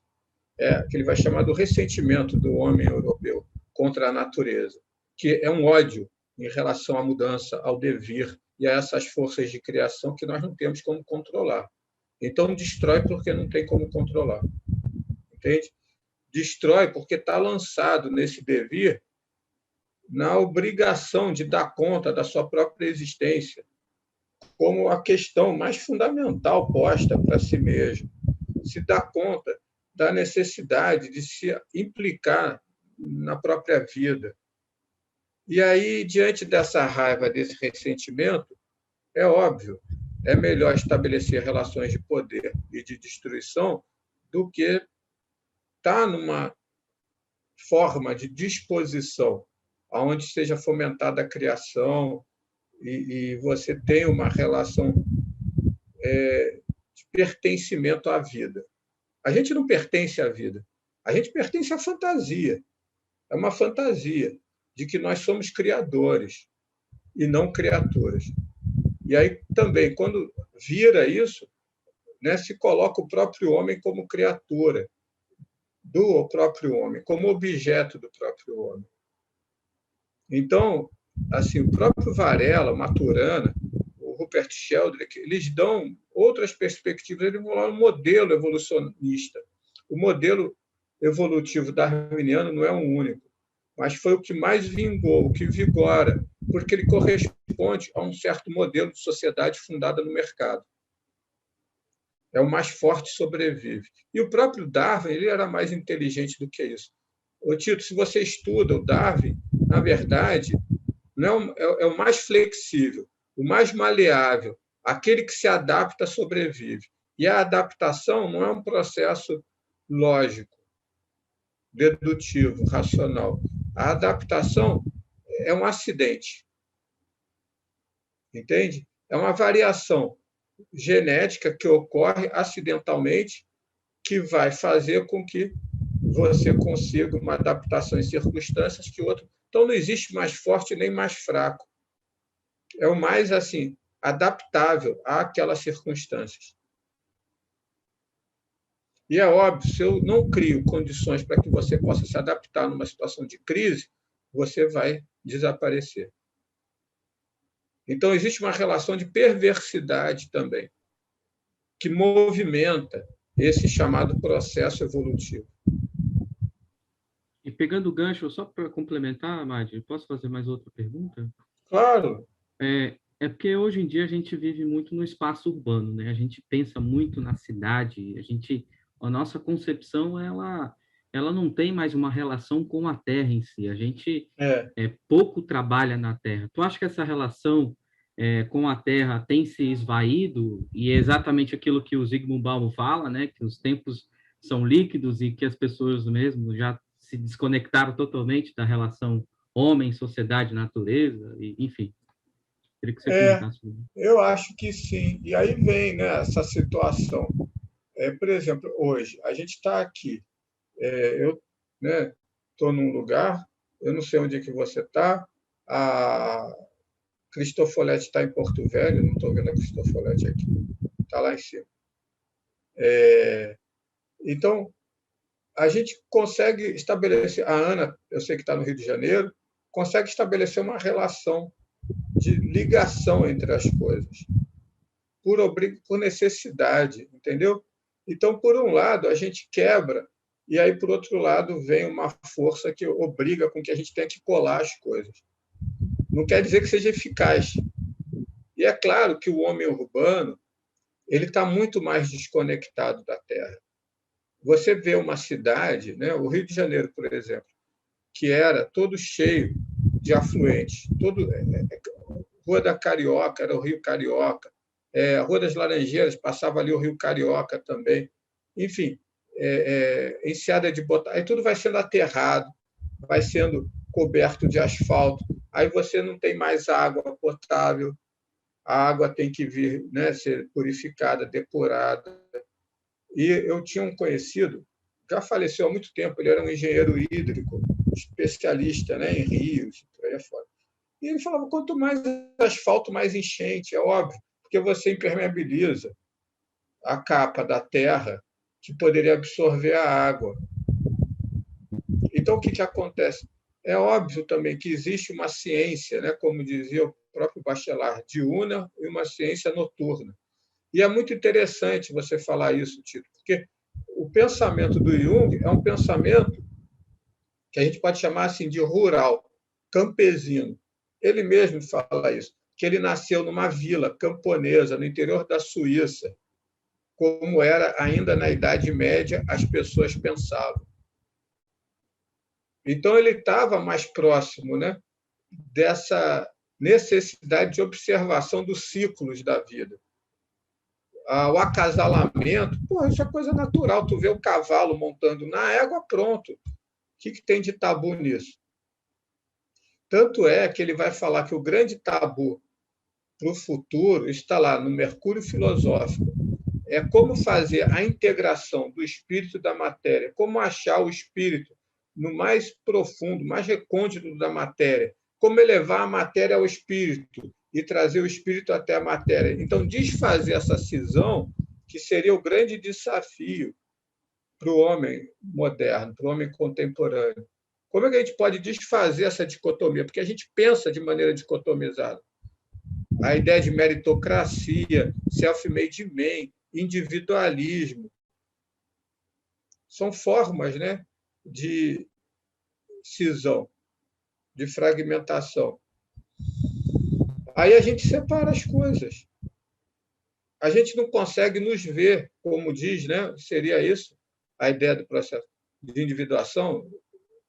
Que ele vai chamar do ressentimento do homem europeu contra a natureza, que é um ódio em relação à mudança, ao devir e a essas forças de criação que nós não temos como controlar. Então, destrói porque não tem como controlar. Entende? Destrói porque está lançado nesse devir na obrigação de dar conta da sua própria existência, como a questão mais fundamental posta para si mesmo. Se dá conta da necessidade de se implicar na própria vida. E aí, diante dessa raiva, desse ressentimento, é óbvio, é melhor estabelecer relações de poder e de destruição do que estar numa forma de disposição onde seja fomentada a criação e você tem uma relação de pertencimento à vida. A gente não pertence à vida, a gente pertence à fantasia. É uma fantasia de que nós somos criadores e não criaturas. E aí também, quando vira isso, né, se coloca o próprio homem como criatura do próprio homem, como objeto do próprio homem. Então, assim, o próprio Varela, Maturana, o Rupert Sheldrake, eles dão outras perspectivas, eles vão lá no modelo evolucionista. O modelo evolutivo darwiniano não é um único, mas foi o que mais vingou, o que vigora, porque ele corresponde a um certo modelo de sociedade fundada no mercado. É o mais forte sobrevive. E o próprio Darwin, ele era mais inteligente do que isso. Ô, Tito, se você estuda o Darwin, na verdade, não é o mais flexível, o mais maleável, aquele que se adapta sobrevive. E a adaptação não é um processo lógico, dedutivo, racional. A adaptação é um acidente. Entende? É uma variação genética que ocorre acidentalmente, que vai fazer com que você consiga uma adaptação em circunstâncias que o outro... Então, não existe mais forte nem mais fraco. É o mais assim adaptável àquelas circunstâncias. E é óbvio, se eu não crio condições para que você possa se adaptar numa situação de crise, você vai desaparecer. Então, existe uma relação de perversidade também, que movimenta esse chamado processo evolutivo. E pegando o gancho, só para complementar, Madi, posso fazer mais outra pergunta? Claro. É porque hoje em dia a gente vive muito no espaço urbano, né? A gente pensa muito na cidade, a nossa concepção, ela não tem mais uma relação com a terra em si. A gente pouco trabalha na terra. Tu acha que essa relação com a terra tem se esvaído? E é exatamente aquilo que o Zygmunt Bauman fala, né? Que os tempos são líquidos e que as pessoas mesmo já se desconectaram totalmente da relação homem, sociedade, natureza, e, enfim. Queria que você comentasse. Eu acho que sim. E aí vem, né, essa situação. Por exemplo, hoje, a gente está aqui. Eu estou, né, num lugar, eu não sei onde é que você está, a Cristofolete está em Porto Velho, não estou vendo a Cristofolete aqui, está lá em cima. Então, a gente consegue estabelecer, a Ana, eu sei que está no Rio de Janeiro, consegue estabelecer uma relação de ligação entre as coisas, por necessidade, entendeu? Então, por um lado, a gente quebra, e aí, por outro lado, vem uma força que obriga com que a gente tenha que colar as coisas. Não quer dizer que seja eficaz. E é claro que o homem urbano ele está muito mais desconectado da terra. Você vê uma cidade, né, o Rio de Janeiro, por exemplo, que era todo cheio de afluentes, Rua da Carioca era o Rio Carioca, a Rua das Laranjeiras passava ali o Rio Carioca também, enfim, Enseada de Botafogo, aí tudo vai sendo aterrado, vai sendo coberto de asfalto, aí você não tem mais água potável, a água tem que vir, né, ser purificada, depurada. E eu tinha um conhecido, já faleceu há muito tempo, ele era um engenheiro hídrico, especialista, né, em rios, por aí fora. E ele falava, quanto mais asfalto, mais enchente, é óbvio, porque você impermeabiliza a capa da terra que poderia absorver a água. Então, o que acontece? É óbvio também que existe uma ciência, né, como dizia o próprio Bachelard, diurna e uma ciência noturna. E é muito interessante você falar isso, Tito, porque o pensamento do Jung é um pensamento que a gente pode chamar assim de rural, campesino. Ele mesmo fala isso, que ele nasceu numa vila camponesa no interior da Suíça, como era ainda na Idade Média as pessoas pensavam. Então ele estava mais próximo, né, dessa necessidade de observação dos ciclos da vida. O acasalamento, isso é coisa natural. Tu vê o cavalo montando na égua, pronto. O que tem de tabu nisso? Tanto é que ele vai falar que o grande tabu para o futuro está lá no Mercúrio Filosófico. É como fazer a integração do espírito e da matéria, como achar o espírito no mais profundo, mais recôndito da matéria, como elevar a matéria ao espírito e trazer o espírito até a matéria. Então, desfazer essa cisão, que seria o grande desafio para o homem moderno, para o homem contemporâneo. Como é que a gente pode desfazer essa dicotomia? Porque a gente pensa de maneira dicotomizada. A ideia de meritocracia, self-made man, individualismo, são formas, né, de cisão, de fragmentação. Aí a gente separa as coisas. A gente não consegue nos ver, como diz, né? Seria isso a ideia do processo de individuação.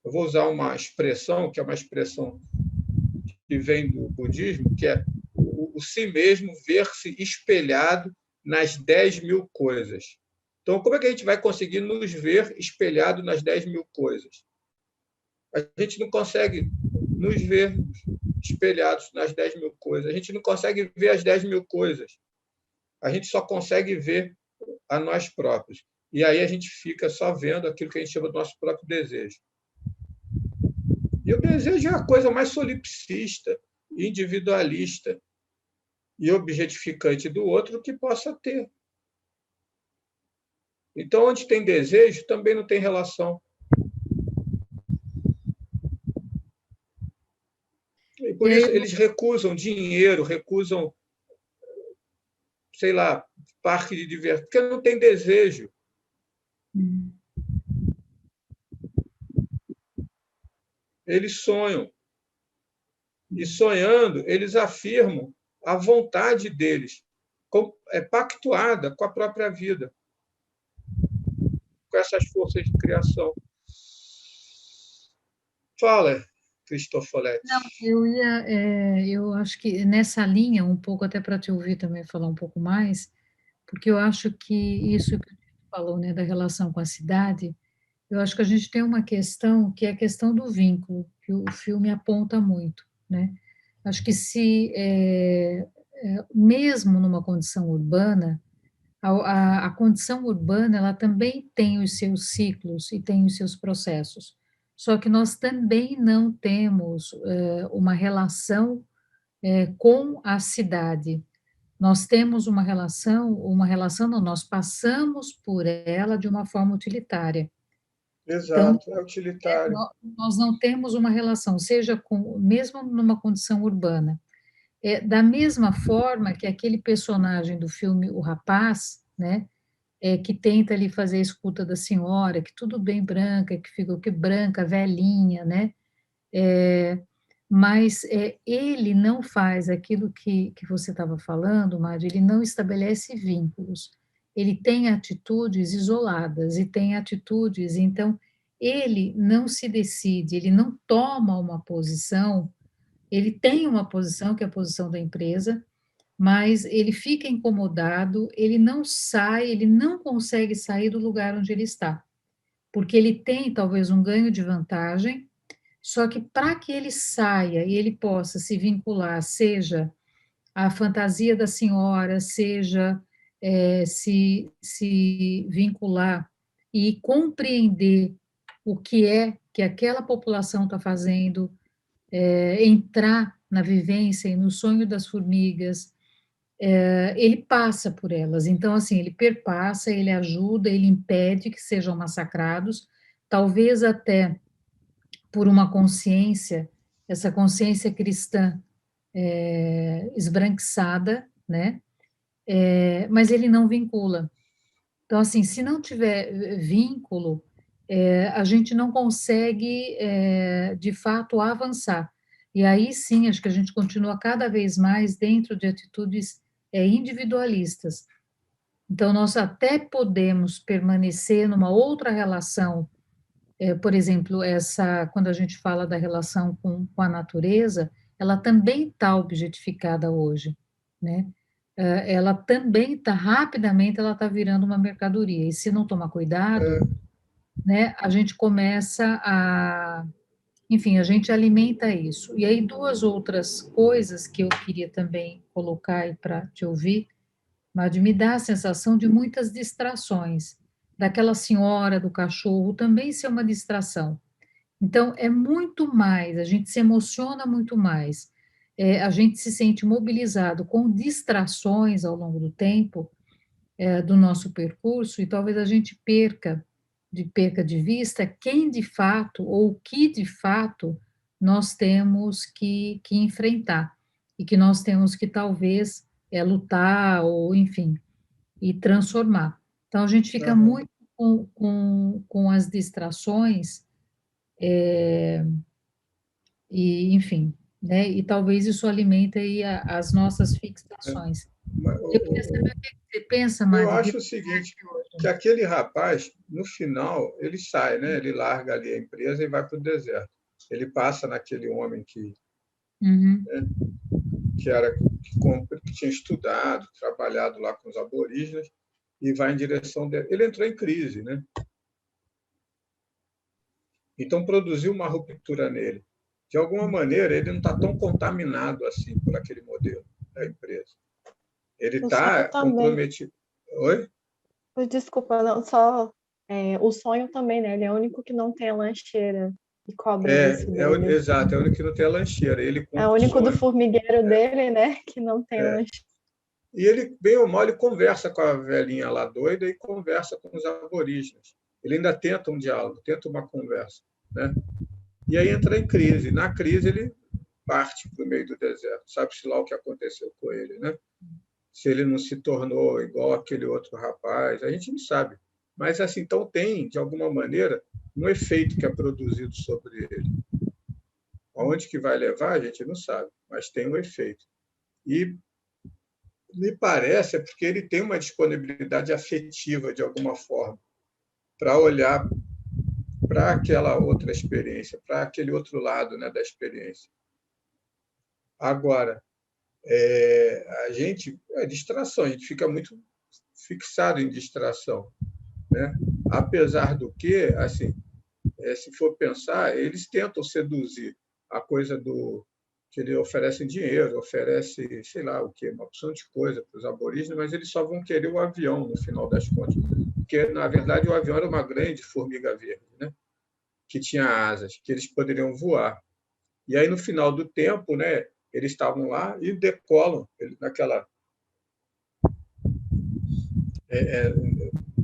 Eu vou usar uma expressão, que é uma expressão que vem do budismo, que é o si mesmo ver-se espelhado nas 10.000 coisas. Então, como é que a gente vai conseguir nos ver espelhado nas 10.000 coisas? A gente não consegue nos ver espelhados nas 10.000 coisas. A gente não consegue ver as 10.000 coisas. A gente só consegue ver a nós próprios. E aí a gente fica só vendo aquilo que a gente chama do nosso próprio desejo. E o desejo é a coisa mais solipsista, individualista e objetificante do outro que possa ter. Então, onde tem desejo, também não tem relação. E por isso eles recusam dinheiro, recusam, sei lá, parque de diversão, porque não tem desejo. Eles sonham. E sonhando, eles afirmam a vontade deles, pactuada com a própria vida, com essas forças de criação. Fala, Cristofolete. Não, eu acho que nessa linha, um pouco até para te ouvir também falar um pouco mais, porque eu acho que isso que você falou, né, da relação com a cidade, eu acho que a gente tem uma questão que é a questão do vínculo, que o filme aponta muito, né? Acho que se, mesmo numa condição urbana, a condição urbana, ela também tem os seus ciclos e tem os seus processos. Só que nós também não temos uma relação com a cidade. Nós temos uma relação não, nós passamos por ela de uma forma utilitária. Então, Exato, é utilitário. nós não temos uma relação, seja com, mesmo numa condição urbana. Da mesma forma que aquele personagem do filme O Rapaz, né, que tenta ali fazer a escuta da senhora, que tudo bem branca, que ficou que branca, velhinha, né, mas ele não faz aquilo que você estava falando, Mário, ele não estabelece vínculos, ele tem atitudes isoladas e tem atitudes, então, ele não se decide, ele não toma uma posição, ele tem uma posição, que é a posição da empresa, mas ele fica incomodado, ele não sai, ele não consegue sair do lugar onde ele está, porque ele tem talvez um ganho de vantagem, só que para que ele saia e ele possa se vincular, seja a fantasia da senhora, seja se vincular e compreender o que é que aquela população está fazendo, entrar na vivência e no sonho das formigas, ele passa por elas. Então, assim, ele perpassa, ele ajuda, ele impede que sejam massacrados, talvez até por uma consciência, essa consciência cristã esbranquiçada, né? Mas ele não vincula. Então, assim, se não tiver vínculo, a gente não consegue, de fato, avançar. E aí sim, acho que a gente continua cada vez mais dentro de atitudes individualistas. Então, nós até podemos permanecer numa outra relação, por exemplo, quando a gente fala da relação com a natureza, ela também está objetificada hoje, né? Ela também está, rapidamente, ela está virando uma mercadoria, e se não tomar cuidado, né, a gente começa enfim, a gente alimenta isso. E aí, duas outras coisas que eu queria também colocar aí para te ouvir, mas me dá a sensação de muitas distrações, daquela senhora do cachorro também ser uma distração. Então, é muito mais, a gente se emociona muito mais, a gente se sente mobilizado com distrações ao longo do tempo, do nosso percurso, e talvez a gente perca de vista quem de fato, ou o que de fato nós temos que enfrentar, e que nós temos que talvez lutar, ou enfim, e transformar. Então, a gente fica muito com as distrações, e, enfim, né? E talvez isso alimente aí as nossas fixações. Eu queria saber o que você pensa, Eu Mário, de acho o seguinte, que aquele rapaz, no final, ele sai, né? Ele larga ali a empresa e vai para o deserto. Ele passa naquele homem Uhum. que tinha estudado, trabalhado lá com os aborígenes, e vai em direção dele. Ele entrou em crise, né? Então produziu uma ruptura nele. De alguma maneira, ele não está tão contaminado assim por aquele modelo da empresa. Ele O sonho está também. comprometido. Oi? Desculpa, não, só o sonho também, né? Ele é o único que não tem a lancheira e cobra isso dele. Exato, é o único que não tem a lancheira. Ele É o conta único do sonho. formigueiro dele, né? Que não tem lancheira. E ele, bem ou mal, ele conversa com a velhinha lá doida e conversa com os aborígenes. Ele ainda tenta um diálogo, tenta uma conversa, né? E aí entra em crise. Na crise, ele parte para o meio do deserto. Sabe-se lá o que aconteceu com ele, né? Se ele não se tornou igual aquele outro rapaz, a gente não sabe. Mas, assim, então tem, de alguma maneira, um efeito que é produzido sobre ele. Aonde que vai levar, a gente não sabe, mas tem um efeito. E me parece é porque ele tem uma disponibilidade afetiva, de alguma forma, para olhar para aquela outra experiência, para aquele outro lado, né, da experiência. Agora, a gente distração, a gente fica muito fixado em distração, né? apesar do que, assim, se for pensar, eles tentam seduzir a coisa do que eles oferecem dinheiro, oferece, sei lá o quê, uma opção de coisa para os aborígenes, mas eles só vão querer o avião, no final das contas, porque, na verdade, o avião era uma grande formiga verde, né? Que tinha asas, que eles poderiam voar. E aí, no final do tempo, né, eles estavam lá e decolam naquela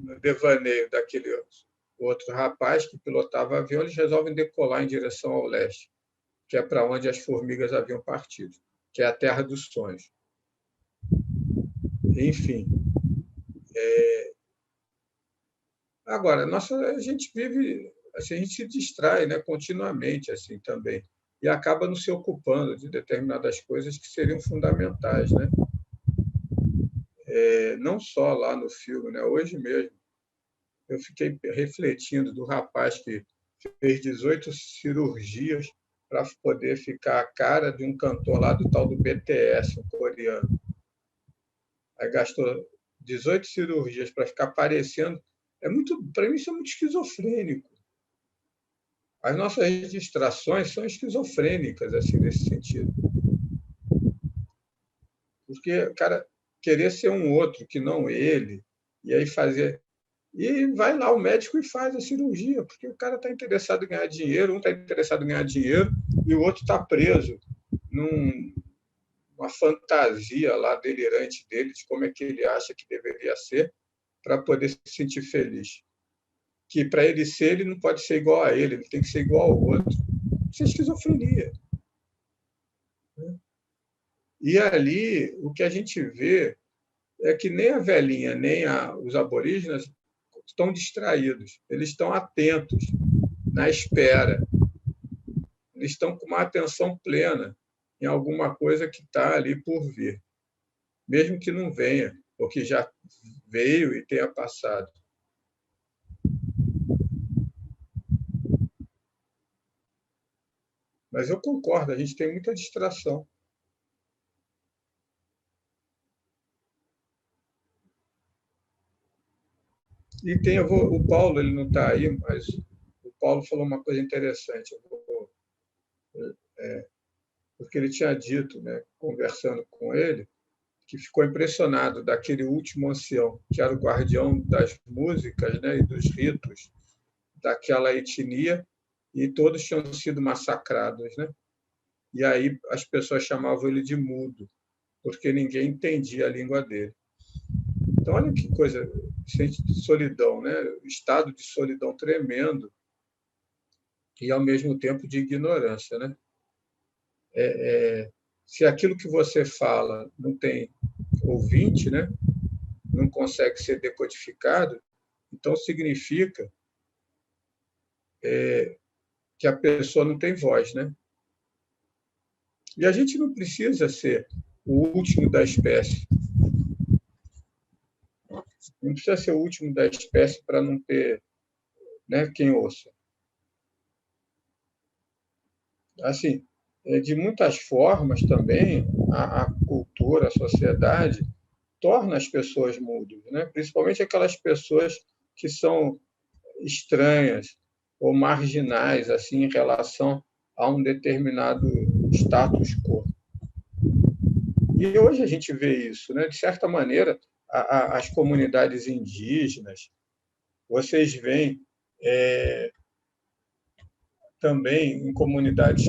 no devaneio daquele outro rapaz que pilotava avião, eles resolvem decolar em direção ao leste, que é para onde as formigas haviam partido, que é a terra dos sonhos. Enfim. Agora, a gente vive, assim, a gente se distrai, né, continuamente assim também, e acaba não se ocupando de determinadas coisas que seriam fundamentais, né? Não só lá no filme, né? Hoje mesmo eu fiquei refletindo do rapaz que fez 18 cirurgias para poder ficar a cara de um cantor lá do tal do BTS, um coreano. Aí gastou 18 cirurgias para ficar parecendo. Para mim, isso é muito esquizofrênico. As nossas distrações são esquizofrênicas, assim, nesse sentido. Porque o cara querer ser um outro que não ele, e aí fazer. E vai lá o médico e faz a cirurgia, porque o cara está interessado em ganhar dinheiro, um está interessado em ganhar dinheiro e o outro está preso numa fantasia lá delirante dele de como é que ele acha que deveria ser para poder se sentir feliz. Que para ele ser, ele não pode ser igual a ele tem que ser igual ao outro. Isso é esquizofrenia. E ali, o que a gente vê é que nem a velhinha, nem os aborígenes estão distraídos, eles estão atentos, na espera. Eles estão com uma atenção plena em alguma coisa que está ali por vir, mesmo que não venha, ou que já veio e tenha passado. Mas eu concordo, a gente tem muita distração. E o Paulo, ele não está aí, mas o Paulo falou uma coisa interessante. Porque ele tinha dito, né, conversando com ele, que ficou impressionado daquele último ancião, que era o guardião das músicas, né, e dos ritos daquela etnia, e todos tinham sido massacrados, né? E aí as pessoas chamavam ele de mudo, porque ninguém entendia a língua dele. Então, olha que coisa, sente de solidão, né? Estado de solidão tremendo e, ao mesmo tempo, de ignorância, né? Se aquilo que você fala não tem ouvinte, né? Não consegue ser decodificado, então significa que a pessoa não tem voz, né? E a gente não precisa ser o último da espécie. Não precisa ser o último da espécie para não ter, né, quem ouça. Assim, de muitas formas também, a cultura, a sociedade, torna as pessoas mudas, né? Principalmente aquelas pessoas que são estranhas ou marginais assim, em relação a um determinado status quo. E hoje a gente vê isso, né? De certa maneira, as comunidades indígenas, vocês veem também em comunidades,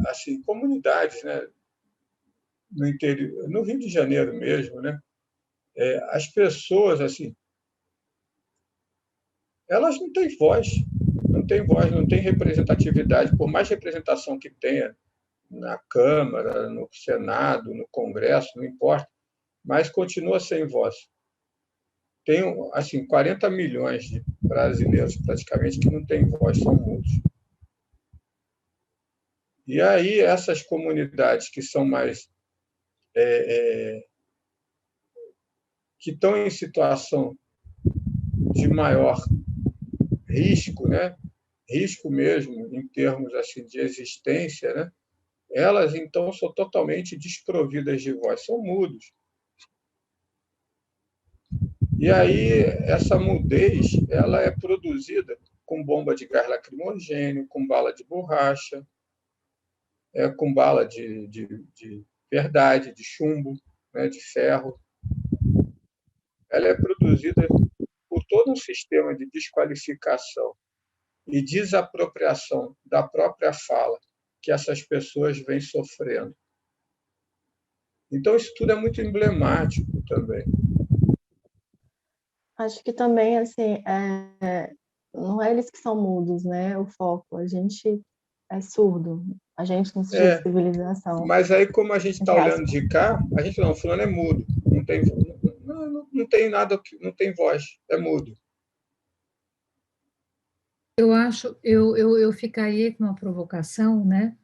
assim, comunidades, né? No interior, no Rio de Janeiro mesmo, né? As pessoas, assim, elas não têm voz, não têm representatividade, por mais representação que tenha na Câmara, no Senado, no Congresso, não importa, mas continua sem voz. Tem, assim, 40 milhões de brasileiros, praticamente, que não têm voz, são mudos. E aí, essas comunidades que são mais... que estão em situação de maior risco, né? Risco mesmo, em termos assim, de existência, né? Elas, então, são totalmente desprovidas de voz, são mudos. E aí essa mudez ela é produzida com bomba de gás lacrimogêneo, com bala de borracha, com bala de verdade, de chumbo, né, de ferro. Ela é produzida por todo um sistema de desqualificação e desapropriação da própria fala que essas pessoas vêm sofrendo. Então, isso tudo é muito emblemático também. Acho que também, assim, não é eles que são mudos, né? O foco. A gente é surdo. A gente não sentido de civilização. Mas aí, como a gente está olhando de cá, a gente não, fulano é mudo. Não tem nada, não tem voz, é mudo. Eu acho, eu ficaria com uma provocação, né?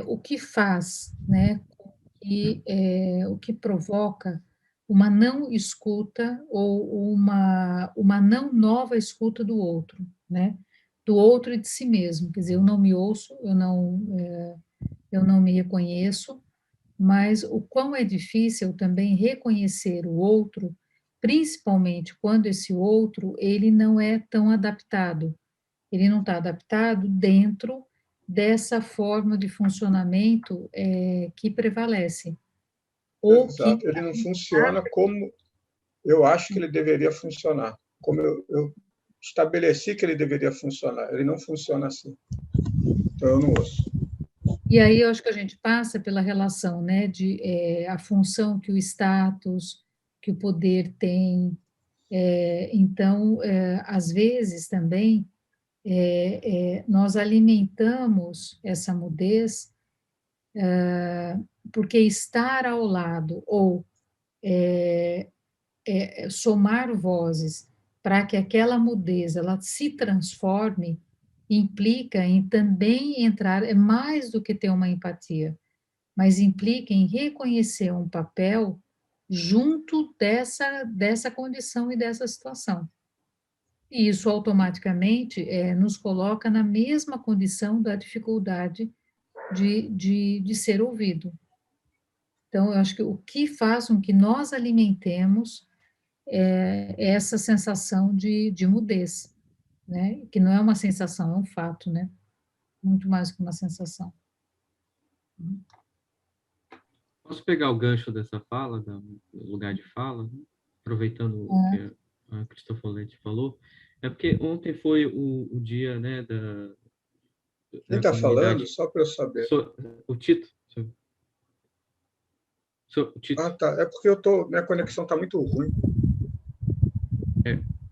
O que faz, né? O que provoca uma não escuta ou uma não nova escuta do outro, né? Do outro e de si mesmo. Quer dizer, eu não me ouço, eu não me reconheço, mas o quão é difícil também reconhecer o outro, principalmente quando esse outro ele não é tão adaptado. Ele não está adaptado dentro dessa forma de funcionamento que prevalece. Ou Exato, que ele não funciona como eu acho que ele deveria funcionar, como eu estabeleci que ele deveria funcionar. Ele não funciona assim. Então, eu não ouço. E aí eu acho que a gente passa pela relação, né, de a função que o status, que o poder tem. Então, às vezes também, nós alimentamos essa mudez porque estar ao lado ou somar vozes para que aquela mudez ela se transforme implica em também entrar, é mais do que ter uma empatia, mas implica em reconhecer um papel junto dessa condição e dessa situação. E isso automaticamente nos coloca na mesma condição da dificuldade de ser ouvido. Então, eu acho que o que faz com que nós alimentemos essa sensação de mudez, né? Que não é uma sensação, é um fato, né? Muito mais que uma sensação. Posso pegar o gancho dessa fala, do lugar de fala, né? Aproveitando o que a Cristofoletti falou, é porque ontem foi o dia, né, Quem da está falando? comunidade. Só para eu saber. O Tito. O Tito. Ah, tá. É porque minha conexão está muito ruim.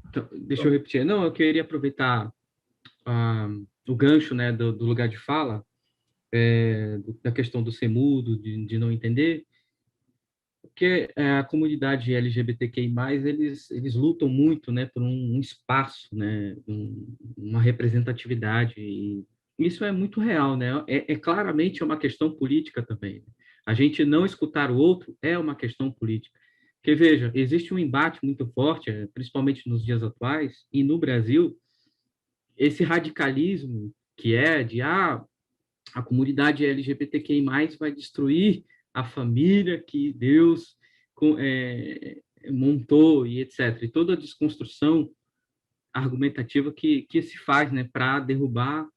Então, deixa eu repetir. Não, eu queria aproveitar o gancho, né, do lugar de fala, da questão do ser mudo, de não entender, porque a comunidade LGBTQI+, eles lutam muito, né, por um espaço, né, uma representatividade, e isso é muito real, né, claramente uma questão política também. A gente não escutar o outro é uma questão política. Porque, veja, existe um embate muito forte, principalmente nos dias atuais, e no Brasil, esse radicalismo que é de a comunidade LGBTQI+, vai destruir a família que Deus montou e etc. E toda a desconstrução argumentativa que se faz, né, para derrubar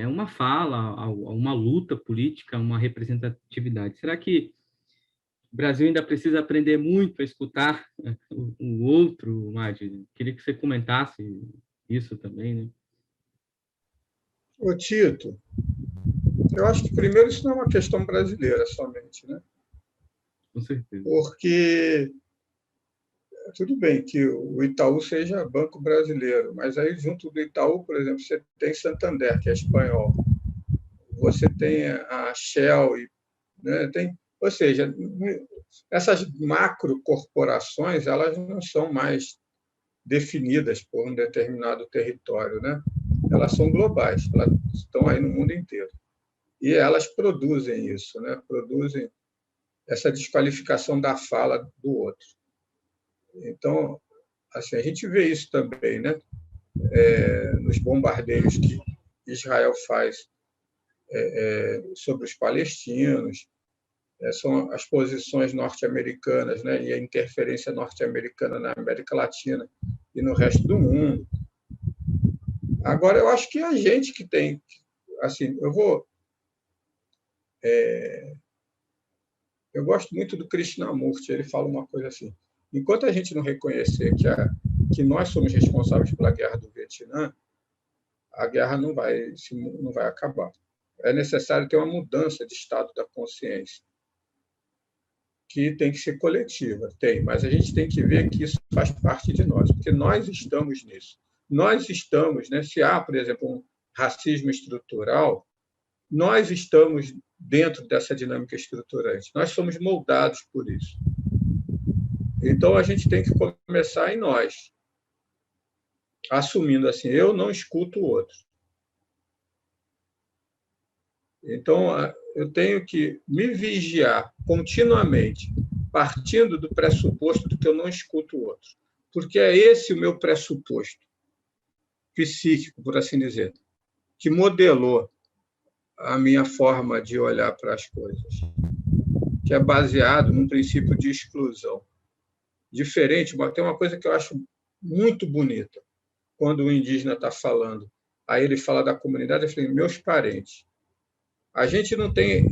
uma fala, uma luta política, uma representatividade. Será que o Brasil ainda precisa aprender muito a escutar o outro, Madi? Queria que você comentasse isso também, né? Ô, Tito, eu acho que, primeiro, isso não é uma questão brasileira somente, né? Com certeza. Porque tudo bem que o Itaú seja banco brasileiro, mas aí junto do Itaú, por exemplo, você tem Santander, que é espanhol. Você tem a Shell, né? Ou seja, essas macrocorporações, elas não são mais definidas por um determinado território, né? Elas são globais, elas estão aí no mundo inteiro. E elas produzem isso, né? Produzem essa desqualificação da fala do outro. Então, assim, a gente vê isso também, né? Nos bombardeios que Israel faz sobre os palestinos. são as posições norte-americanas, né, e a interferência norte-americana na América Latina e no resto do mundo. Agora, eu acho que a gente que tem, assim, eu gosto muito do Krishnamurti, ele fala uma coisa assim: enquanto a gente não reconhecer que nós somos responsáveis pela guerra do Vietnã, a guerra não vai acabar. É necessário ter uma mudança de estado da consciência, que tem que ser coletiva, mas a gente tem que ver que isso faz parte de nós, porque nós estamos nisso. Nós estamos, né? Se há, por exemplo, um racismo estrutural, nós estamos dentro dessa dinâmica estruturante. Nós somos moldados por isso. Então, a gente tem que começar em nós, assumindo assim: eu não escuto o outro. Então, eu tenho que me vigiar continuamente, partindo do pressuposto de que eu não escuto o outro. Porque é esse o meu pressuposto psíquico, por assim dizer, que modelou a minha forma de olhar para as coisas, que é baseado num princípio de exclusão. Diferente, mas tem uma coisa que eu acho muito bonita, quando o indígena está falando. Aí ele fala da comunidade, eu falei: meus parentes. A gente não tem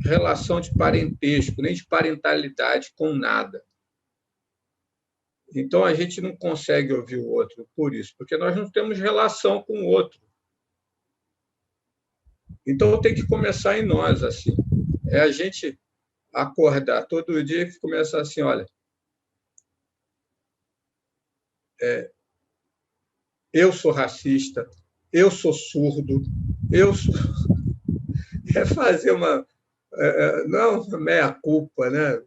relação de parentesco, nem de parentalidade com nada. Então, a gente não consegue ouvir o outro por isso, porque nós não temos relação com o outro. Então, tem que começar em nós, assim. É a gente acordar todo dia e começar assim: olha, eu sou racista, eu sou surdo, eu sou... É fazer não uma meia-culpa, né?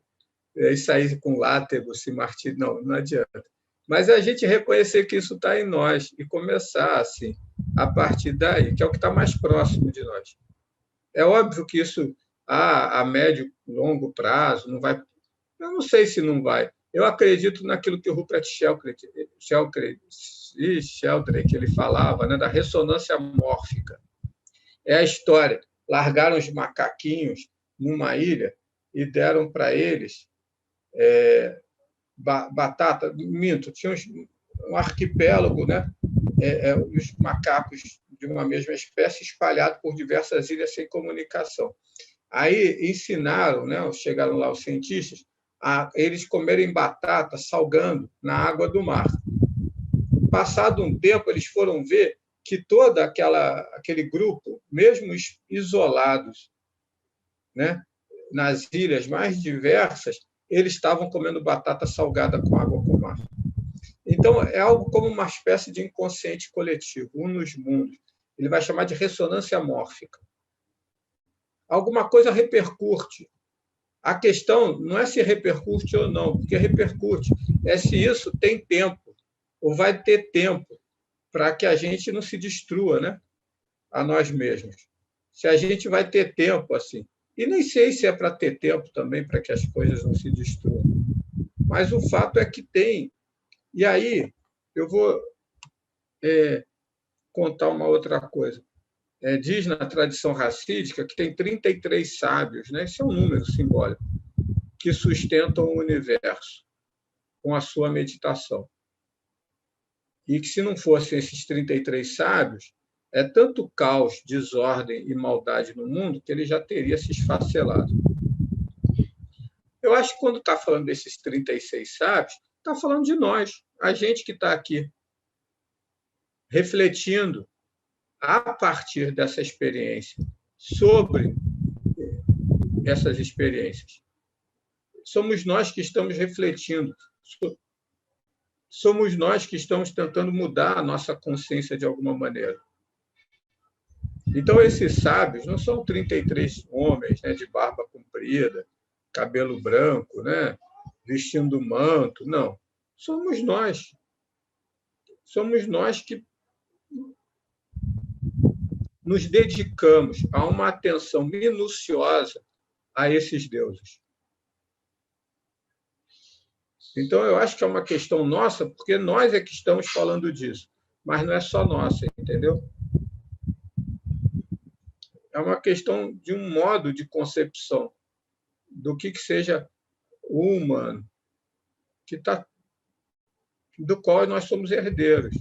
É sair com látego, se martir, não adianta. Mas a gente reconhecer que isso está em nós e começar, assim, a partir daí, que é o que está mais próximo de nós. É óbvio que isso, a médio, longo prazo, não vai... Eu não sei se não vai. Eu acredito naquilo que o Rupert Sheldrake ele falava, né, da ressonância mórfica. É a história. Largaram os macaquinhos numa ilha e deram para eles batata, minto, tinha um arquipélago, né? Os macacos de uma mesma espécie espalhados por diversas ilhas sem comunicação. Aí ensinaram, né? Chegaram lá os cientistas, a eles comerem batata salgando na água do mar. Passado um tempo, eles foram ver que todo aquele grupo, mesmo isolados, né, nas ilhas mais diversas, eles estavam comendo batata salgada com água com mar. Então, é algo como uma espécie de inconsciente coletivo, um nos mundos. Ele vai chamar de ressonância mórfica. Alguma coisa repercute. A questão não é se repercute ou não, porque repercute. É se isso tem tempo, ou vai ter tempo, para que a gente não se destrua, né, a nós mesmos. Se a gente vai ter tempo assim. E nem sei se é para ter tempo também para que as coisas não se destruam. Mas o fato é que tem. E aí, eu vou contar uma outra coisa. Diz na tradição racídica que tem 33 sábios, né? Esse é um número simbólico, que sustentam o universo com a sua meditação. E que, se não fossem esses 33 sábios, é tanto caos, desordem e maldade no mundo que ele já teria se esfacelado. Eu acho que, quando está falando desses 36 sábios, está falando de nós, a gente que está aqui, refletindo a partir dessa experiência, sobre essas experiências. Somos nós que estamos refletindo, somos nós que estamos tentando mudar a nossa consciência de alguma maneira. Então, esses sábios não são 33 homens, né, de barba comprida, cabelo branco, né, vestindo manto, não. Somos nós. Somos nós que nos dedicamos a uma atenção minuciosa a esses deuses. Então, eu acho que é uma questão nossa, porque nós é que estamos falando disso, mas não é só nossa, entendeu? É uma questão de um modo de concepção do que seja o humano, do qual nós somos herdeiros.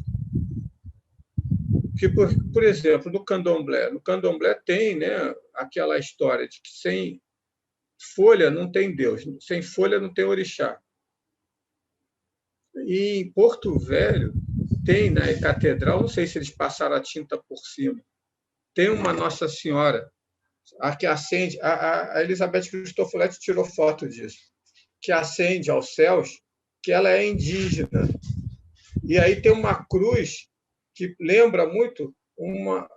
Que, por exemplo, no candomblé tem, né, aquela história de que sem folha não tem Deus, sem folha não tem orixá. E em Porto Velho tem na catedral, não sei se eles passaram a tinta por cima, tem uma Nossa Senhora, a que acende, a Elizabeth Cristofoletti tirou foto disso, que acende aos céus, que ela é indígena. E aí tem uma cruz que lembra muito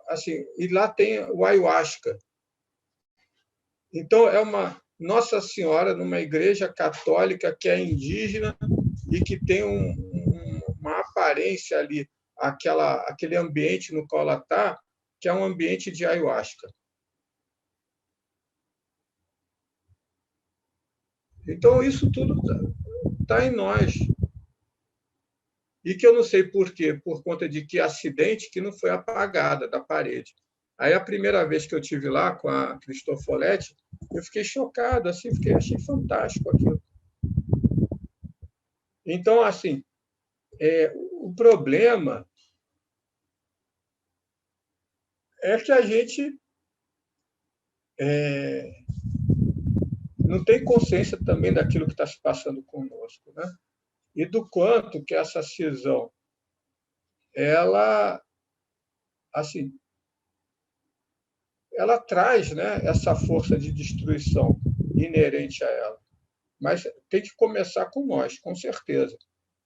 assim, e lá tem o ayahuasca. Então é uma Nossa Senhora numa igreja católica que é indígena e que tem uma aparência ali, aquele ambiente no qual ela está, que é um ambiente de ayahuasca. Então isso tudo está em nós. E que eu não sei por quê, por conta de que acidente que não foi apagada da parede. Aí, a primeira vez que eu estive lá com a Cristofoletti, eu fiquei chocado, assim, achei fantástico aquilo. Então, assim, o problema é que a gente não tem consciência também daquilo que está se passando conosco, né? E do quanto que essa cisão, ela traz, né, essa força de destruição inerente a ela. Mas tem que começar com nós, com certeza.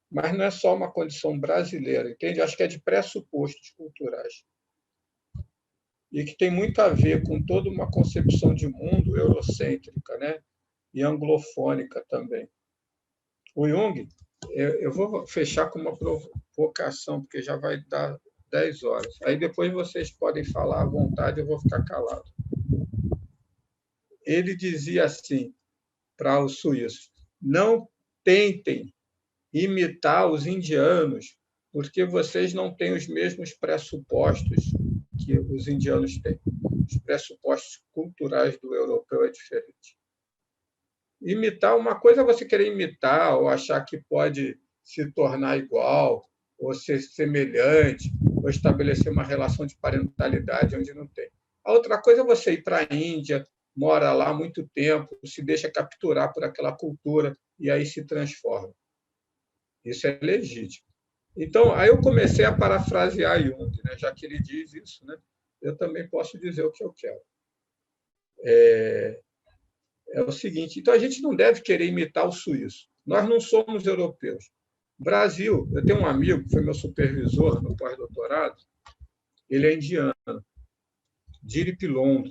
Mas não é só uma condição brasileira, entende? Acho que é de pressupostos culturais. E que tem muito a ver com toda uma concepção de mundo eurocêntrica, né? E anglofônica também. O Jung, eu vou fechar com uma provocação, porque já vai dar 10 horas. Aí depois vocês podem falar à vontade, eu vou ficar calado. Ele dizia assim para os suíços: não tentem imitar os indianos, porque vocês não têm os mesmos pressupostos que os indianos têm. Os pressupostos culturais do europeu é diferente. Imitar, uma coisa é você querer imitar ou achar que pode se tornar igual, ou ser semelhante, ou estabelecer uma relação de parentalidade onde não tem. A outra coisa é você ir para a Índia, mora lá há muito tempo, se deixa capturar por aquela cultura e aí se transforma. Isso é legítimo. Então, aí eu comecei a parafrasear Jung, né? Já que ele diz isso, né? Eu também posso dizer o que eu quero. É o seguinte, então a gente não deve querer imitar o suíço. Nós não somos europeus. Brasil, eu tenho um amigo que foi meu supervisor no pós-doutorado, ele é indiano, Diri Pilondo.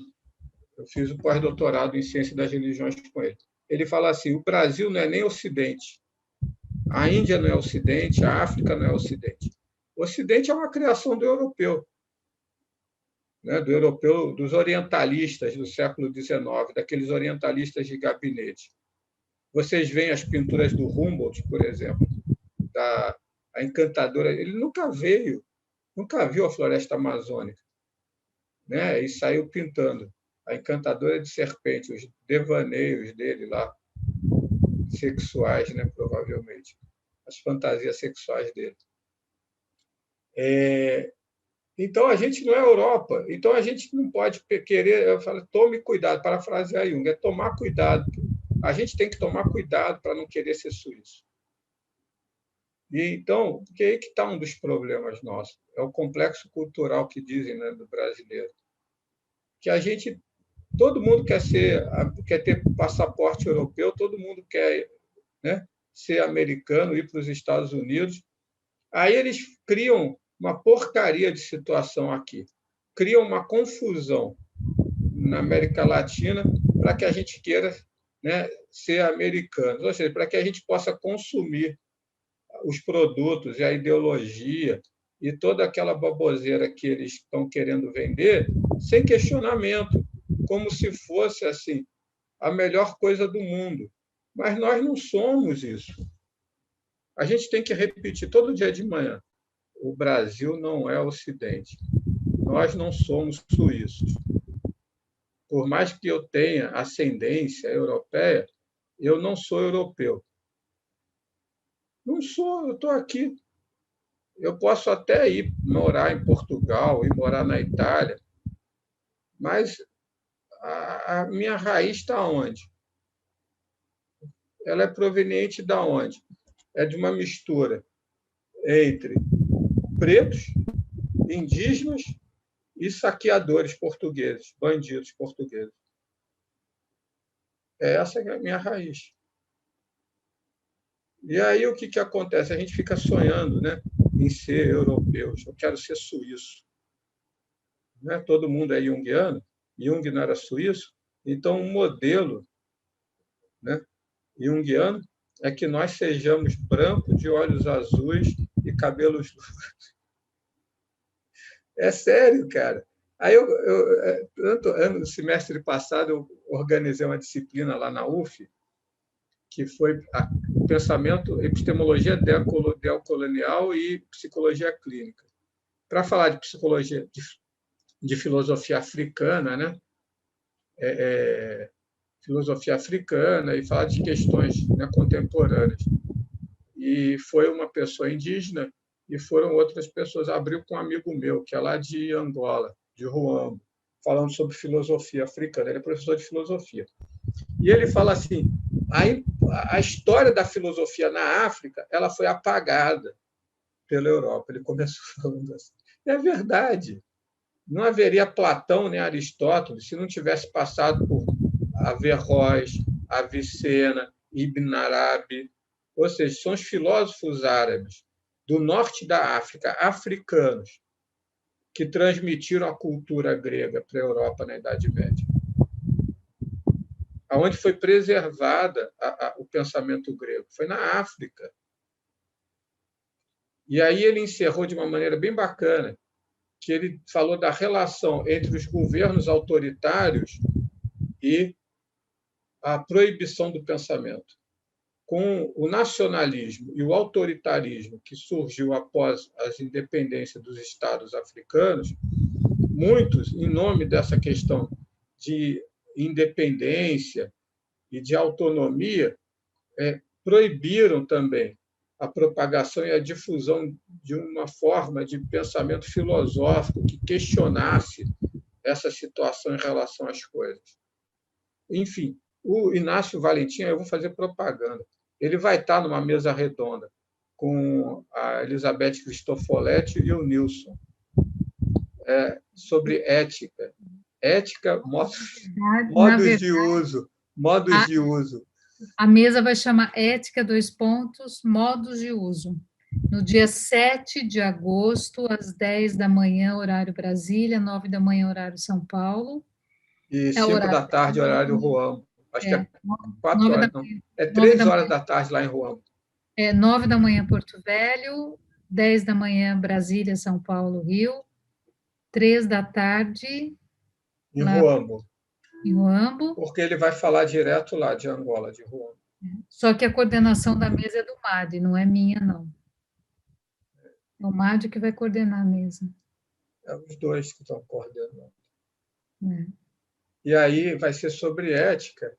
Eu fiz o pós-doutorado em Ciência das Religiões com ele. Ele fala assim: o Brasil não é nem Ocidente, a Índia não é Ocidente, a África não é Ocidente. O Ocidente é uma criação do europeu, né? Do europeu, dos orientalistas do século XIX, daqueles orientalistas de gabinete. Vocês veem as pinturas do Humboldt, por exemplo, a encantadora. Ele nunca viu a floresta amazônica, né? E saiu pintando a encantadora de serpente, os devaneios dele lá, sexuais, né? Provavelmente, as fantasias sexuais dele. Então, a gente não é Europa. Então, a gente não pode querer... Eu falo, tome cuidado, parafrasear Jung, é tomar cuidado. A gente tem que tomar cuidado para não querer ser suíço. E, então, que aí que está um dos problemas nossos. É o complexo cultural que dizem, né, do brasileiro. Que a gente... Todo mundo quer ter passaporte europeu, todo mundo quer, né, ser americano, ir para os Estados Unidos. Aí eles criam uma porcaria de situação aqui. Criam uma confusão na América Latina para que a gente queira, né, ser americano, ou seja, para que a gente possa consumir os produtos e a ideologia e toda aquela baboseira que eles estão querendo vender sem questionamento, como se fosse assim a melhor coisa do mundo. Mas nós não somos isso. A gente tem que repetir todo dia de manhã: o Brasil não é Ocidente. Nós não somos suíços. por mais que eu tenha ascendência europeia, eu não sou europeu. Não sou, eu estou aqui. Eu posso até ir morar em Portugal, ir morar na Itália, mas a minha raiz está onde? Ela é proveniente de onde? É de uma mistura entre pretos, indígenas e saqueadores portugueses, bandidos portugueses. Essa é a minha raiz. E aí o que acontece? A gente fica sonhando, né, em ser europeus. Eu quero ser suíço. Né? Todo mundo é junguiano, Jung não era suíço, então um modelo, né, junguiano é que nós sejamos brancos, de olhos azuis e cabelos loiros. É sério, cara. Aí, no semestre passado, eu organizei uma disciplina lá na UF, que foi o pensamento, epistemologia decolonial e psicologia clínica. Para falar de psicologia, de filosofia africana, né? Filosofia africana e falar de questões, né, contemporâneas. E foi uma pessoa indígena e foram outras pessoas. Abriu com um amigo meu, que é lá de Angola, de Ruambo, falando sobre filosofia africana. Ele é professor de filosofia. E ele fala assim, a história da filosofia na África ela foi apagada pela Europa. Ele começou falando assim. É verdade. Não haveria Platão nem Aristóteles se não tivesse passado por Averroes, Avicena, Ibn Arabi, ou seja, são os filósofos árabes do norte da África, africanos, que transmitiram a cultura grega para a Europa na Idade Média, aonde foi preservada o pensamento grego, foi na África. E aí ele encerrou de uma maneira bem bacana, que ele falou da relação entre os governos autoritários e a proibição do pensamento. Com o nacionalismo e o autoritarismo que surgiu após as independências dos estados africanos, muitos, em nome dessa questão de independência e de autonomia, proibiram também a propagação e a difusão de uma forma de pensamento filosófico que questionasse essa situação em relação às coisas. Enfim, o Inácio Valentim, eu vou fazer propaganda, ele vai estar numa mesa redonda com a Elizabeth Cristofoletti e o Nilson, sobre ética. Ética, modos de uso. Modos de uso. A mesa vai chamar Ética, modos de uso. No dia 7 de agosto, às 10 da manhã, horário Brasília, 9 da manhã, horário São Paulo. E 5 da tarde, horário Ruambo. Acho que é 4 horas, não. É 3 horas da tarde lá em Ruambo. 9 da manhã, Porto Velho, 10 da manhã, Brasília, São Paulo, Rio, 3 da tarde... Em Ruambo. Em Ruambo. Porque ele vai falar direto lá de Angola, de Ruambo. Só que a coordenação da mesa é do MAD, não é minha, não. É o MAD que vai coordenar a mesa. É os dois que estão coordenando. E aí vai ser sobre ética.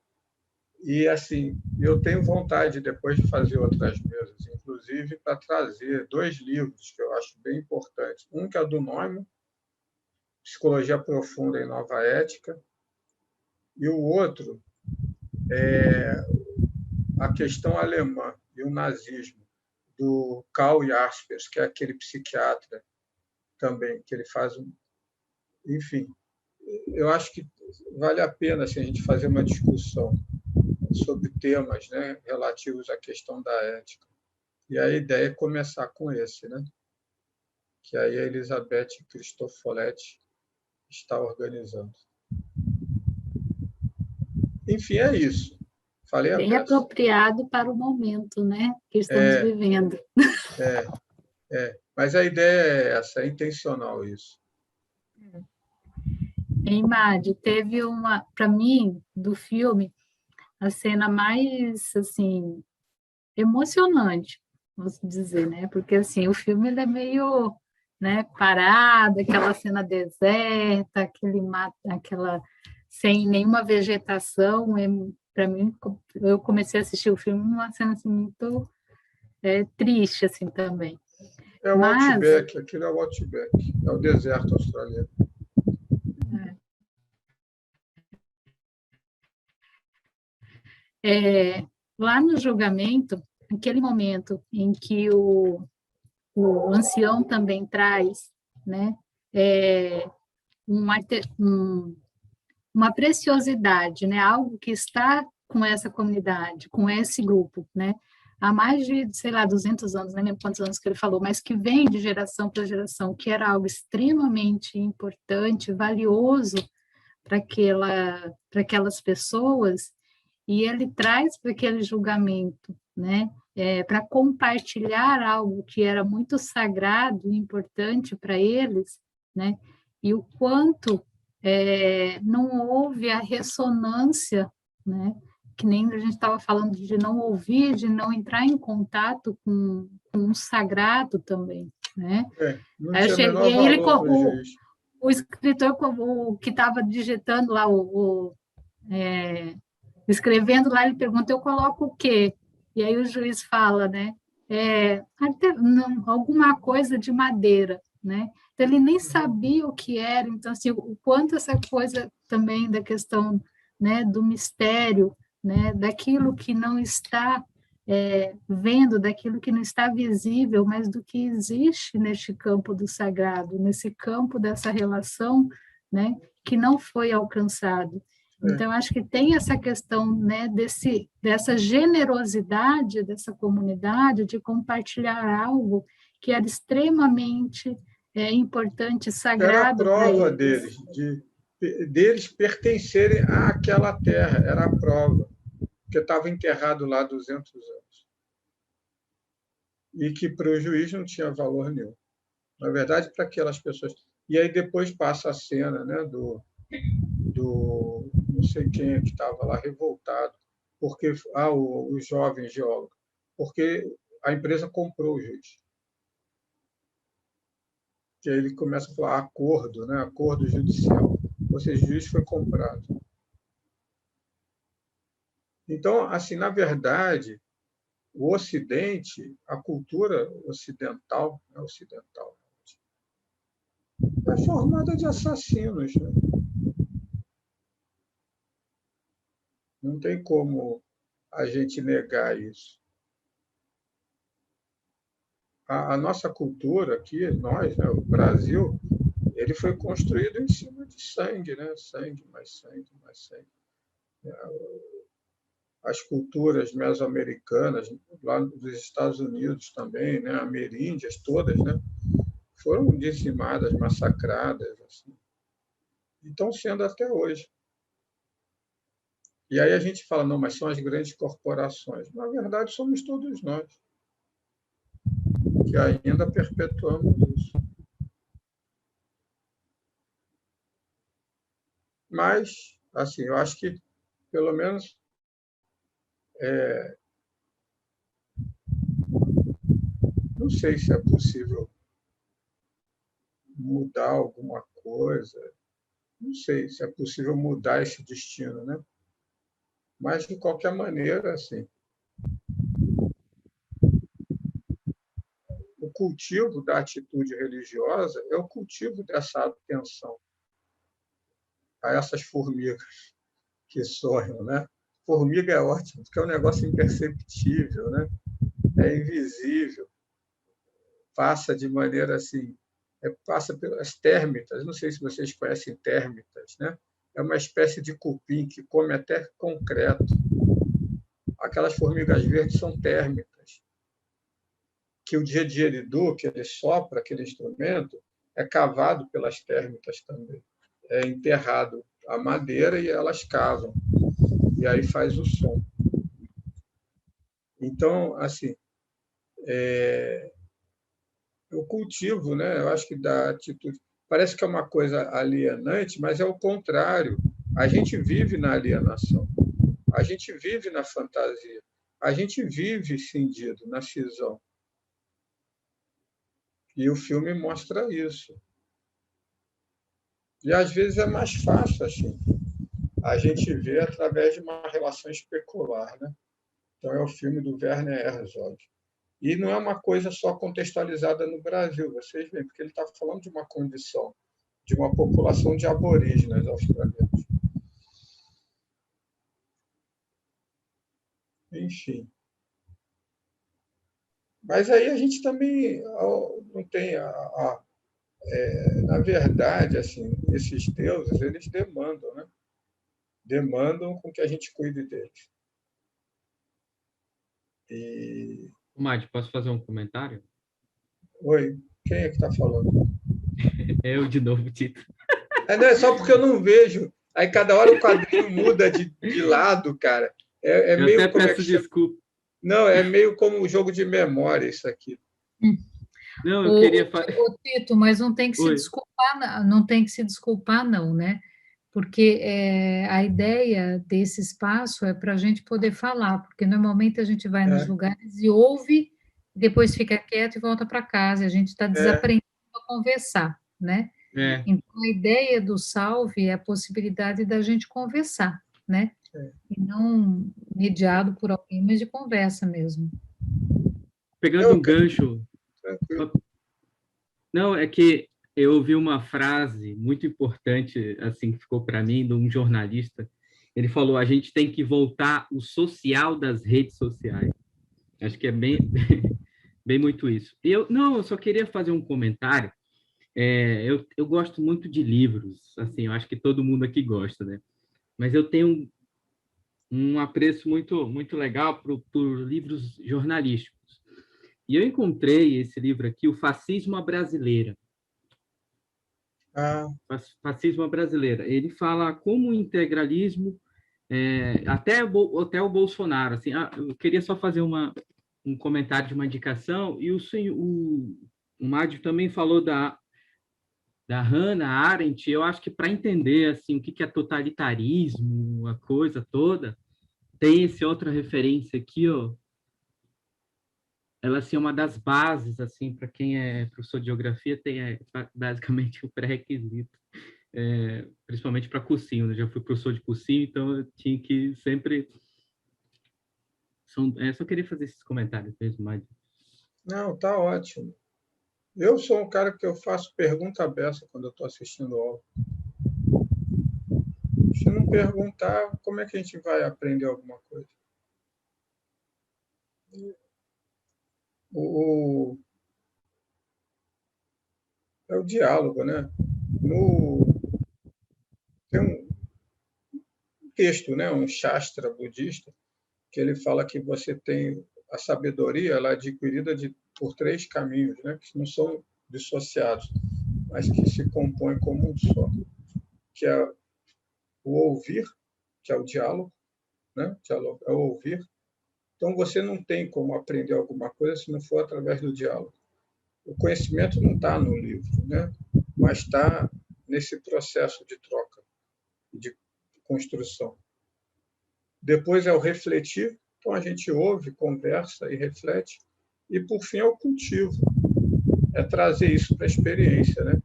E, assim, eu tenho vontade, depois de fazer outras mesas, inclusive, para trazer 2 livros que eu acho bem importantes. Um que é do Neumann, Psicologia Profunda em Nova Ética, e o outro é a questão alemã e o nazismo, do Karl Jaspers, que é aquele psiquiatra também, que ele faz um... Enfim, eu acho que vale a pena assim, a gente fazer uma discussão sobre temas, né, relativos à questão da ética. E a ideia é começar com esse, né? Que aí a Elizabeth Cristofoletti está organizando. Enfim, é isso. Falei a bem peça. Apropriado para o momento, né, que estamos vivendo. Mas a ideia é essa, é intencional isso. Em Madi, teve uma, para mim, do filme, a cena mais, assim, emocionante, vamos dizer, né? Porque, assim, o filme ele é meio, né, parado, aquela cena deserta, aquela sem nenhuma vegetação. Para mim, eu comecei a assistir o filme numa cena assim, muito triste assim também. É o Outback, aquilo é o Outback, é o deserto australiano. Lá no julgamento, aquele momento em que o ancião também traz, né, uma preciosidade, né, algo que está com essa comunidade, com esse grupo, né, há mais de, sei lá, 200 anos, não lembro quantos anos que ele falou, mas que vem de geração para geração, que era algo extremamente importante, valioso para aquelas pessoas, e ele traz para aquele julgamento, né, para compartilhar algo que era muito sagrado e importante para eles, né, e o quanto não houve a ressonância, né, que nem a gente estava falando de não ouvir, de não entrar em contato com o sagrado também, né? Não tinha menor valor para o juiz. O escritor que estava digitando lá, escrevendo lá, ele pergunta, eu coloco o quê? E aí o juiz fala, né? Alguma coisa de madeira, né? Então, ele nem sabia o que era. Então, assim, o quanto essa coisa também da questão, né, do mistério, né, daquilo que não está vendo, daquilo que não está visível, mas do que existe neste campo do sagrado, nesse campo dessa relação, né, que não foi alcançado. Então, acho que tem essa questão, né, dessa generosidade dessa comunidade de compartilhar algo que era extremamente importante, sagrado para eles. Era a prova deles pertencerem àquela terra, era a prova, porque estava enterrado lá 200 anos. E que para o juiz não tinha valor nenhum. Na verdade, para aquelas pessoas. E aí depois passa a cena, né, do não sei quem é que estava lá revoltado, porque o jovem geólogo, porque a empresa comprou o juiz. Que aí ele começa a falar acordo, né, acordo judicial. Ou seja, o juiz foi comprado. Então, assim, na verdade, o Ocidente, a cultura ocidental, é formada de assassinos, né? Não tem como a gente negar isso. A nossa cultura aqui, nós, né, o Brasil, ele foi construído em cima de sangue, né? Sangue, mais sangue, mais sangue. As culturas mesoamericanas, lá dos Estados Unidos também, né? Ameríndias todas, né? Foram dizimadas, massacradas, assim. E estão sendo até hoje. E aí a gente fala, não, mas são as grandes corporações. Na verdade, somos todos nós que ainda perpetuamos isso. Mas, assim, eu acho que, pelo menos, não sei se é possível mudar alguma coisa, não sei se é possível mudar esse destino, né? Mas, de qualquer maneira, assim, o cultivo da atitude religiosa é o cultivo dessa atenção a essas formigas que sonham, né? Formiga é ótimo, porque é um negócio imperceptível, né? É invisível, passa de maneira assim, passa pelas térmitas, não sei se vocês conhecem térmitas, né? É uma espécie de cupim que come até concreto. Aquelas formigas verdes são térmitas, que o didgeridoo, que ele sopra, aquele instrumento, é cavado pelas térmitas também. É enterrado a madeira e elas cavam, e aí faz o som. Então, assim, o cultivo, né? Eu acho que da atitude parece que é uma coisa alienante, mas é o contrário. A gente vive na alienação, a gente vive na fantasia, a gente vive cindido na cisão. E o filme mostra isso. E às vezes é mais fácil assim. a gente vê através de uma relação especular, né? Então, é o filme do Werner Herzog. E não é uma coisa só contextualizada no Brasil, vocês veem, porque ele está falando de uma condição, de uma população de aborígenes australianos. Enfim. Mas aí a gente também não tem na verdade, assim, esses deuses, eles demandam, né? Demandam com que a gente cuide deles. E... Madi, posso fazer um comentário? Oi, quem é que está falando? Eu de novo, Tito. Não, é só porque eu não vejo. Aí cada hora o quadrinho muda de lado, cara. Eu meio até peço desculpa. Não, é meio como um jogo de memória isso aqui. Não, eu queria Tito, mas não tem que se desculpar, não tem que se desculpar, não, né? Porque a ideia desse espaço é para a gente poder falar, porque normalmente a gente vai nos lugares e ouve, depois fica quieto e volta para casa, a gente está desaprendendo a conversar, né? Então, a ideia do salve é a possibilidade da gente conversar, né? E não mediado por alguém, mas de conversa mesmo. Pegando um gancho... Não, é que eu ouvi uma frase muito importante, assim, que ficou para mim, de um jornalista. Ele falou, a gente tem que voltar o social das redes sociais. Acho que é bem muito isso. Eu só queria fazer um comentário. Eu gosto muito de livros, assim, eu acho que todo mundo aqui gosta, né? Mas eu tenho um apreço muito legal por livros jornalísticos. E eu encontrei esse livro aqui, O Fascismo à Brasileira. Fascismo à Brasileira. Ele fala como o integralismo, até o Bolsonaro. Assim, eu queria só fazer um comentário de uma indicação, e o Mádio também falou da Hannah Arendt. Eu acho que para entender assim, o que é totalitarismo, a coisa toda, tem essa outra referência aqui, ó. Ela assim, é uma das bases, assim, para quem é professor de geografia, tem basicamente o pré-requisito, principalmente para cursinho, né? Eu já fui professor de cursinho, então eu tinha que sempre... só queria fazer esses comentários mesmo, mas... Não, tá ótimo. Eu sou um cara que eu faço pergunta aberta quando eu estou assistindo aula. Se não perguntar, como é que a gente vai aprender alguma coisa? É o diálogo, né? Tem um texto, né? Um Shastra budista, que ele fala que você tem a sabedoria, ela é adquirida por 3 caminhos, né? Que não são dissociados, mas que se compõem como um só, que é o ouvir, que é o diálogo, né? Diálogo é o ouvir. Então, você não tem como aprender alguma coisa se não for através do diálogo. O conhecimento não está no livro, né? Mas está nesse processo de troca, de construção. Depois é o refletir, então a gente ouve, conversa e reflete. E, por fim, é o cultivo, é trazer isso para a experiência, né?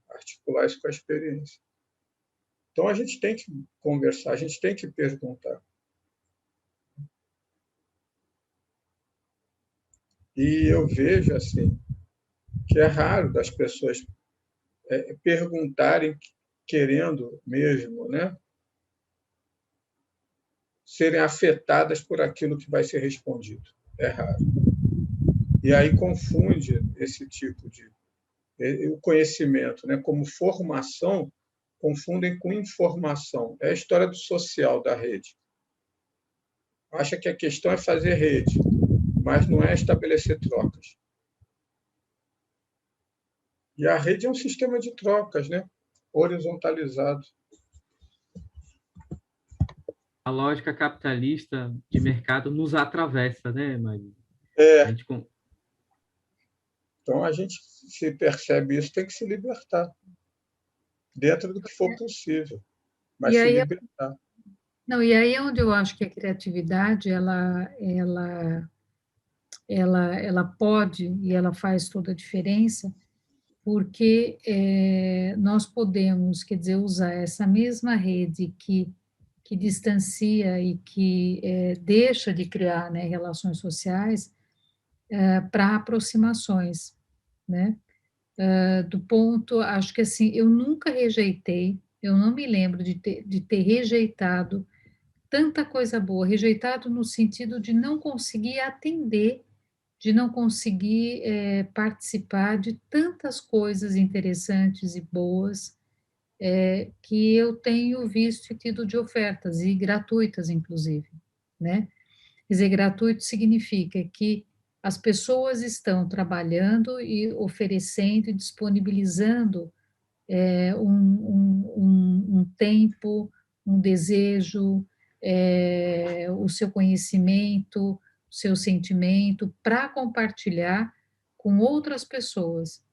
Articular isso com a experiência. Então, a gente tem que conversar, a gente tem que perguntar. E eu vejo assim que é raro das pessoas perguntarem querendo mesmo, né, serem afetadas por aquilo que vai ser respondido. É raro. E aí confunde esse tipo de... o conhecimento, né, como formação, confundem com informação. É a história do social, da rede. Acha que a questão é fazer rede, mas não é estabelecer trocas. E a rede é um sistema de trocas, né? Horizontalizado. A lógica capitalista de mercado nos atravessa, né, Maria? Então, a gente se percebe isso, tem que se libertar, dentro do que for possível, mas se libertar. Não, e aí é onde eu acho que a criatividade, ela pode e ela faz toda a diferença, porque nós podemos, quer dizer, usar essa mesma rede que que distancia e que deixa de criar, né, relações sociais para aproximações, né? Do ponto, acho que assim, eu nunca rejeitei, eu não me lembro de ter rejeitado tanta coisa boa, rejeitado no sentido de não conseguir atender, de não conseguir participar de tantas coisas interessantes e boas que eu tenho visto e tido de ofertas, e gratuitas, inclusive, né? Quer dizer, gratuito significa que as pessoas estão trabalhando e oferecendo e disponibilizando um tempo, um desejo, o seu conhecimento, o seu sentimento, para compartilhar com outras pessoas.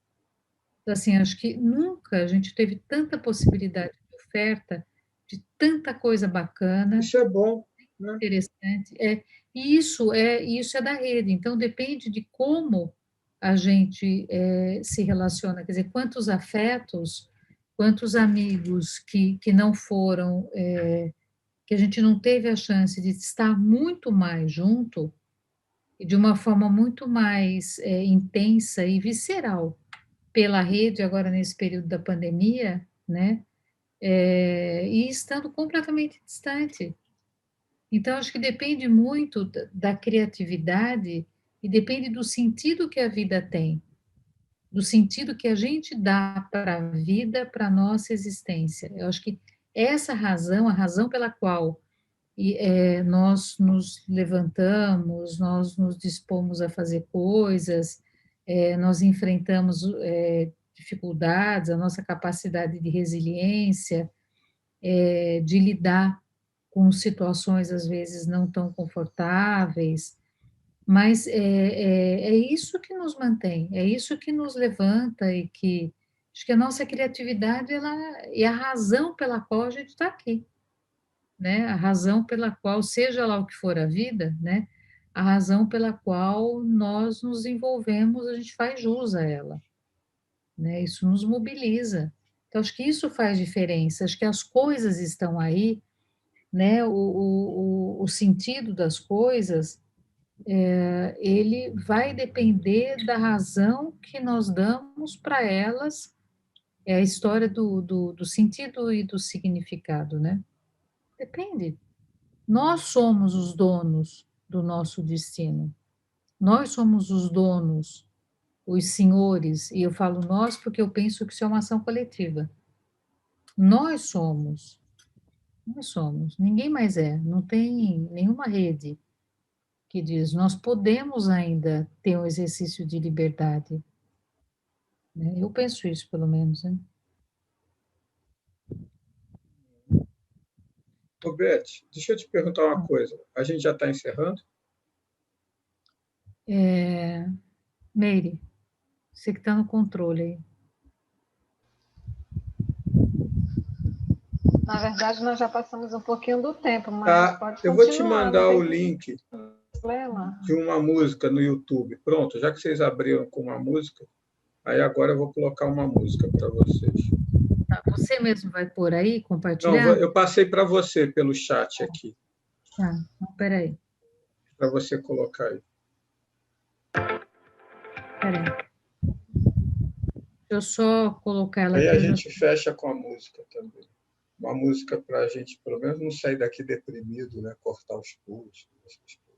Então, assim, acho que nunca a gente teve tanta possibilidade de oferta, de tanta coisa bacana, Isso é bom, né? interessante. E isso é da rede, então depende de como a gente se relaciona, quer dizer, quantos afetos, quantos amigos que não foram, que a gente não teve a chance de estar muito mais junto, e de uma forma muito mais intensa e visceral pela rede, agora nesse período da pandemia, né? E estando completamente distante. Então, acho que depende muito da criatividade e depende do sentido que a vida tem, do sentido que a gente dá para a vida, para a nossa existência. Eu acho que essa razão, a razão pela qual nós nos levantamos, nós nos dispomos a fazer coisas, nós enfrentamos dificuldades, a nossa capacidade de resiliência, de lidar com situações às vezes não tão confortáveis, mas é isso que nos mantém, é isso que nos levanta e que acho que a nossa criatividade ela é a razão pela qual a gente está aqui, né? A razão pela qual, seja lá o que for a vida, né? A razão pela qual nós nos envolvemos, a gente faz jus a ela, né? Isso nos mobiliza. Então, acho que isso faz diferença, acho que as coisas estão aí, né? O sentido das coisas, ele vai depender da razão que nós damos para elas, é a história do sentido e do significado, né? Depende. Nós somos os donos do nosso destino. Nós somos os donos, os senhores, e eu falo nós porque eu penso que isso é uma ação coletiva. Nós somos, nós somos, ninguém mais é, não tem nenhuma rede que diz, nós podemos ainda ter um exercício de liberdade. Né? Eu penso isso, pelo menos. Né? Ô, Beth, deixa eu te perguntar uma coisa. A gente já está encerrando? Meire, você que está no controle aí. Na verdade, nós já passamos um pouquinho do tempo, mas pode continuar. Eu vou te mandar o link problema. de uma música no YouTube. Pronto, já que vocês abriram com uma música, aí agora eu vou colocar uma música para vocês. Tá, você mesmo vai pôr aí, compartilhar? Não, eu passei para você pelo chat aqui. Tá, então, peraí. Para você colocar aí. Peraí. Deixa eu só colocar ela aí aqui. Aí a gente fecha com a música também. Uma música para a gente, pelo menos, não sair daqui deprimido, né? Cortar os pulsos, essas coisas.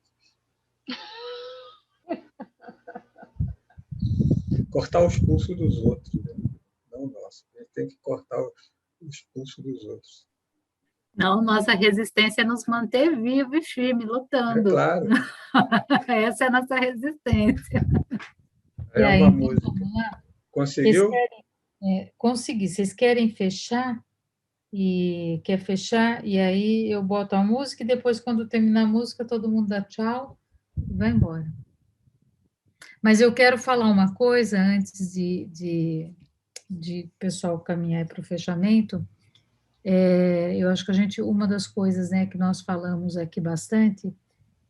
Cortar os pulsos dos outros, né? Não nossa. A gente tem que cortar os pulsos dos outros. Não, nossa resistência é nos manter vivo e firme, lutando. É claro. Essa é a nossa resistência. É aí, uma música. Conseguiu? Consegui. Vocês querem fechar? E quer fechar? E aí eu boto a música e depois, quando terminar a música, todo mundo dá tchau e vai embora. Mas eu quero falar uma coisa antes de pessoal caminhar para o fechamento. Eu acho que uma das coisas, né, que nós falamos aqui bastante,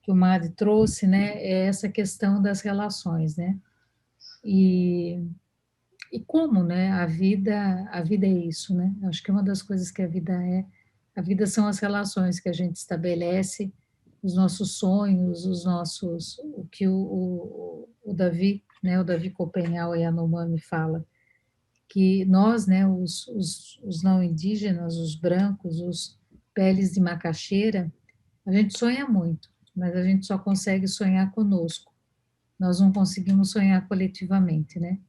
que o Madi trouxe, né, é essa questão das relações, né, e como, né, a vida é isso, né, acho que uma das coisas que a vida A vida são as relações que a gente estabelece, os nossos sonhos, o que o Davi, né, o Davi Copenhal Yanomami fala, que nós, né, os não indígenas, os brancos, os peles de macaxeira, a gente sonha muito, mas a gente só consegue sonhar conosco. Nós não conseguimos sonhar coletivamente, né?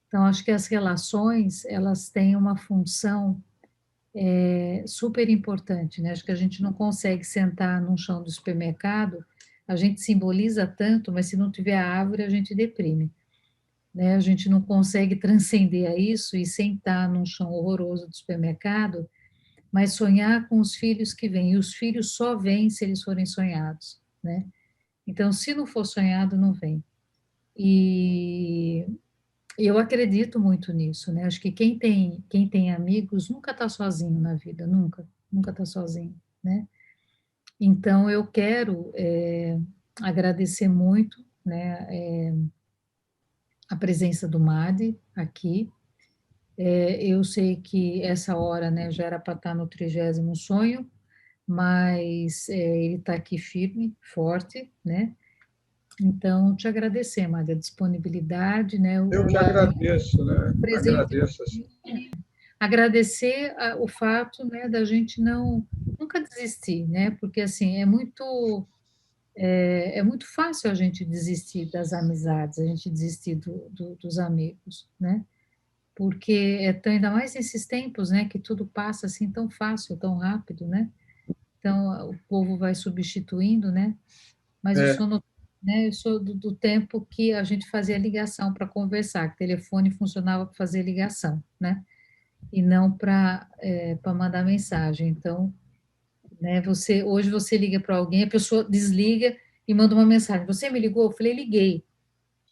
Então, acho que as relações, elas têm uma função super importante, né? Acho que a gente não consegue sentar num chão do supermercado, a gente simboliza tanto, mas se não tiver a árvore, a gente deprime, né? A gente não consegue transcender a isso e sentar num chão horroroso do supermercado, mas sonhar com os filhos que vêm, e os filhos só vêm se eles forem sonhados, né? Então, se não for sonhado, não vem. E eu acredito muito nisso, né? Acho que quem tem amigos nunca está sozinho na vida, nunca está sozinho, né? Então, eu quero agradecer muito, né, a presença do Madi aqui. Eu sei que essa hora, né, já era para estar no 30º sonho, mas ele está aqui firme, forte, né? Então, te agradecer, Madi, a disponibilidade, né? Eu que agradeço, né? Presente. Agradeço, assim. Agradecer o fato, né, da gente nunca desistir, né? Porque assim é muito fácil a gente desistir das amizades, a gente desistir dos amigos, né? Porque ainda mais nesses tempos, né, que tudo passa assim tão fácil, tão rápido, né? Então o povo vai substituindo, né? Mas É, eu sou do tempo que a gente fazia ligação para conversar, que o telefone funcionava para fazer ligação, né? E não para mandar mensagem. Então, né, hoje você liga para alguém, a pessoa desliga e manda uma mensagem. Você me ligou? Eu falei, liguei,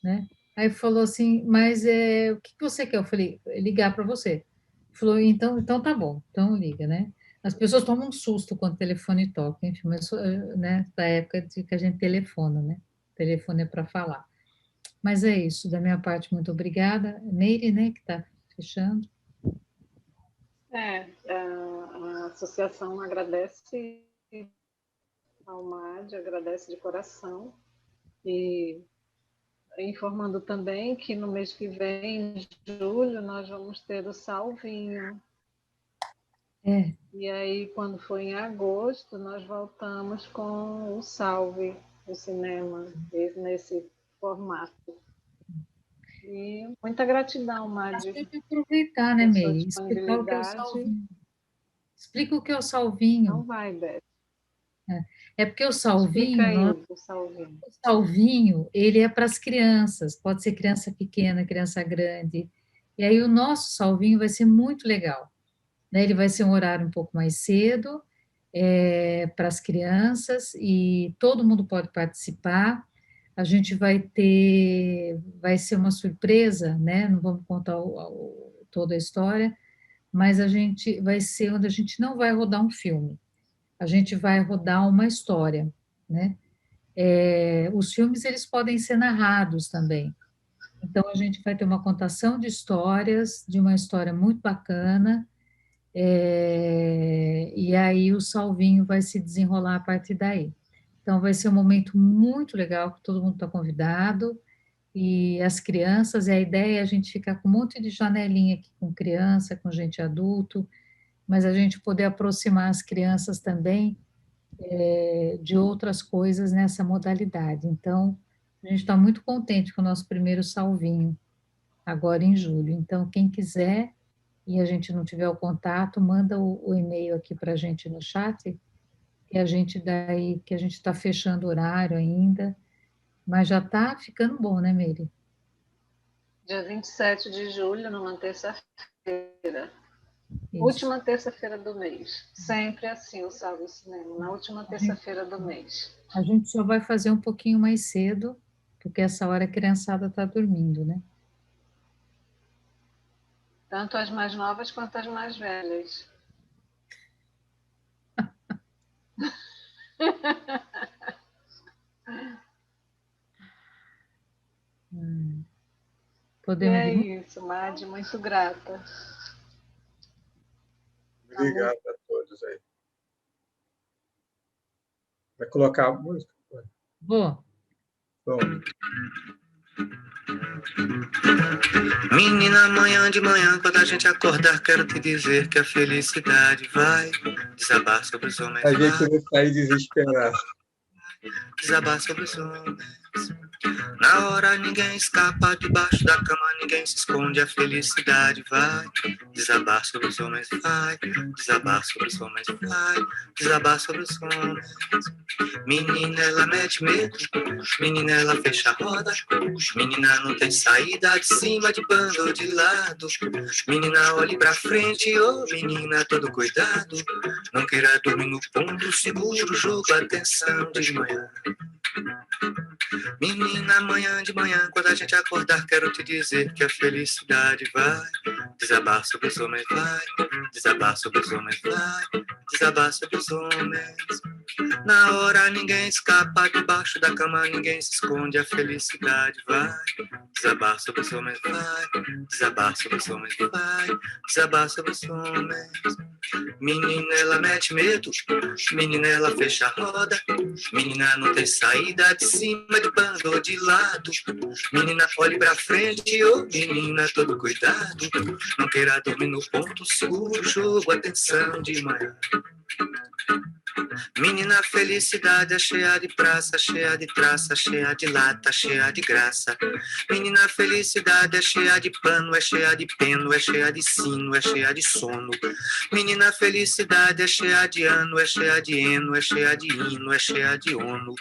né? Aí falou assim, mas o que você quer? Eu falei, ligar para você. Falou, então tá bom, então liga, né? As pessoas tomam um susto quando o telefone toca, enfim, mas, né, da época de que a gente telefona, né? O telefone é para falar. Mas é isso, da minha parte, muito obrigada. Neire, né, que está fechando. A associação agradece ao MAD, agradece de coração, e informando também que no mês que vem, em julho, nós vamos ter o Salvinho. E aí, quando for em agosto, nós voltamos com o Salve, o cinema, nesse formato. E muita gratidão, Madi, Tem que aproveitar, né, por sua Meire? Explicar o que é o disponibilidade. salvinho. Explica o que é o salvinho. Não vai, Beth. É porque o Explica salvinho, aí o Salvinho. o salvinho, ele é para as crianças, pode ser criança pequena, criança grande. E aí o nosso salvinho vai ser muito legal, né? Ele vai ser um horário um pouco mais cedo, para as crianças, e todo mundo pode participar. A gente vai ser uma surpresa, né? Não vamos contar toda a história, mas a gente vai ser onde a gente não vai rodar um filme, a gente vai rodar uma história, né? Os filmes, eles podem ser narrados também. Então, a gente vai ter uma contação de histórias, de uma história muito bacana, e aí o Salvinho vai se desenrolar a partir daí. Então, vai ser um momento muito legal, que todo mundo está convidado, e as crianças, e a ideia é a gente ficar com um monte de janelinha aqui com criança, com gente adulto, mas a gente poder aproximar as crianças também de outras coisas nessa modalidade. Então, a gente está muito contente com o nosso primeiro salvinho, agora em julho. Então, quem quiser e a gente não tiver o contato, manda o e-mail aqui para a gente no chat, e a gente daí, que a gente está fechando o horário ainda, mas já está ficando bom, né, Meire? Dia 27 de julho, numa terça-feira. Isso. Última terça-feira do mês. Sempre assim o Salve Cinema, na última terça-feira do mês. A gente só vai fazer um pouquinho mais cedo, porque essa hora a criançada está dormindo, né? Tanto as mais novas quanto as mais velhas. Podemos E ir? é isso, Madi, muito grata. Obrigado a todos aí. Vai colocar a música? Vou. Bom, Menina, amanhã de manhã, quando a gente acordar, quero te dizer que a felicidade vai desabar sobre os homens, a gente vai não sai desesperado. desabar sobre os homens. Na hora ninguém escapa, debaixo da cama ninguém se esconde, a felicidade vai desabar sobre os homens, vai desabar sobre os homens, vai desabar sobre os homens. Menina, ela mete medo, menina, ela fecha a roda, menina, não tem saída, de cima, de banda ou de lado. Menina, olhe pra frente, ô menina, todo cuidado, não queira dormir no ponto, segura o jogo, atenção de manhã. Menina, amanhã de manhã, quando a gente acordar, quero te dizer que a felicidade vai desabar sobre os homens, vai desabar sobre os homens, vai desabar sobre os homens. Na hora ninguém escapa, debaixo da cama ninguém se esconde, a felicidade vai desabar sobre os homens, vai desabar sobre os homens, vai desabar sobre os homens. Menina, ela mete medo, menina, ela fecha a roda, menina, não tem saída, de cima, de banda ou de lado. Menina, olhe pra frente, ô menina, todo cuidado, não queira dormir no ponto, segura o jogo, atenção de manhã. Menina, felicidade é cheia de praça, cheia de traça, cheia de lata, cheia de graça. Menina, felicidade é cheia de pano, é cheia de peno, é cheia de sino, é cheia de sono. Menina, felicidade é cheia de ano, é cheia de eno, é cheia de hino, é cheia de ono.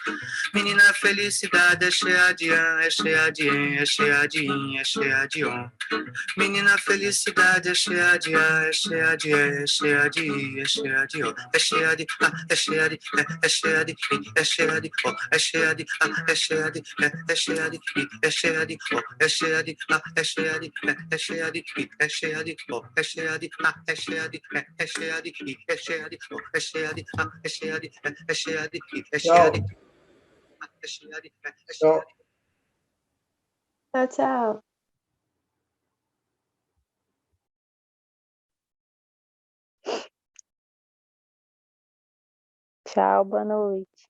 Menina, felicidade é cheia de an, é cheia de en, é cheia de in, é cheia de on. Menina, felicidade é cheia de a, é cheia de e, é cheia de i, é cheia de o, é cheia de a, é cheia de é cheia de i, é cheia de o, é cheia de a, é cheia de é cheia de i, é cheia de o, é cheia de a, é cheia de é cheia de i, é cheia de o, é cheia de a, é cheia de é cheia de i, é cheia de o, é cheia de a, é cheia de é cheia de i, é cheia de Tchau, é cheia de é cheia tchau. de Tchau, tchau. Tchau, boa noite.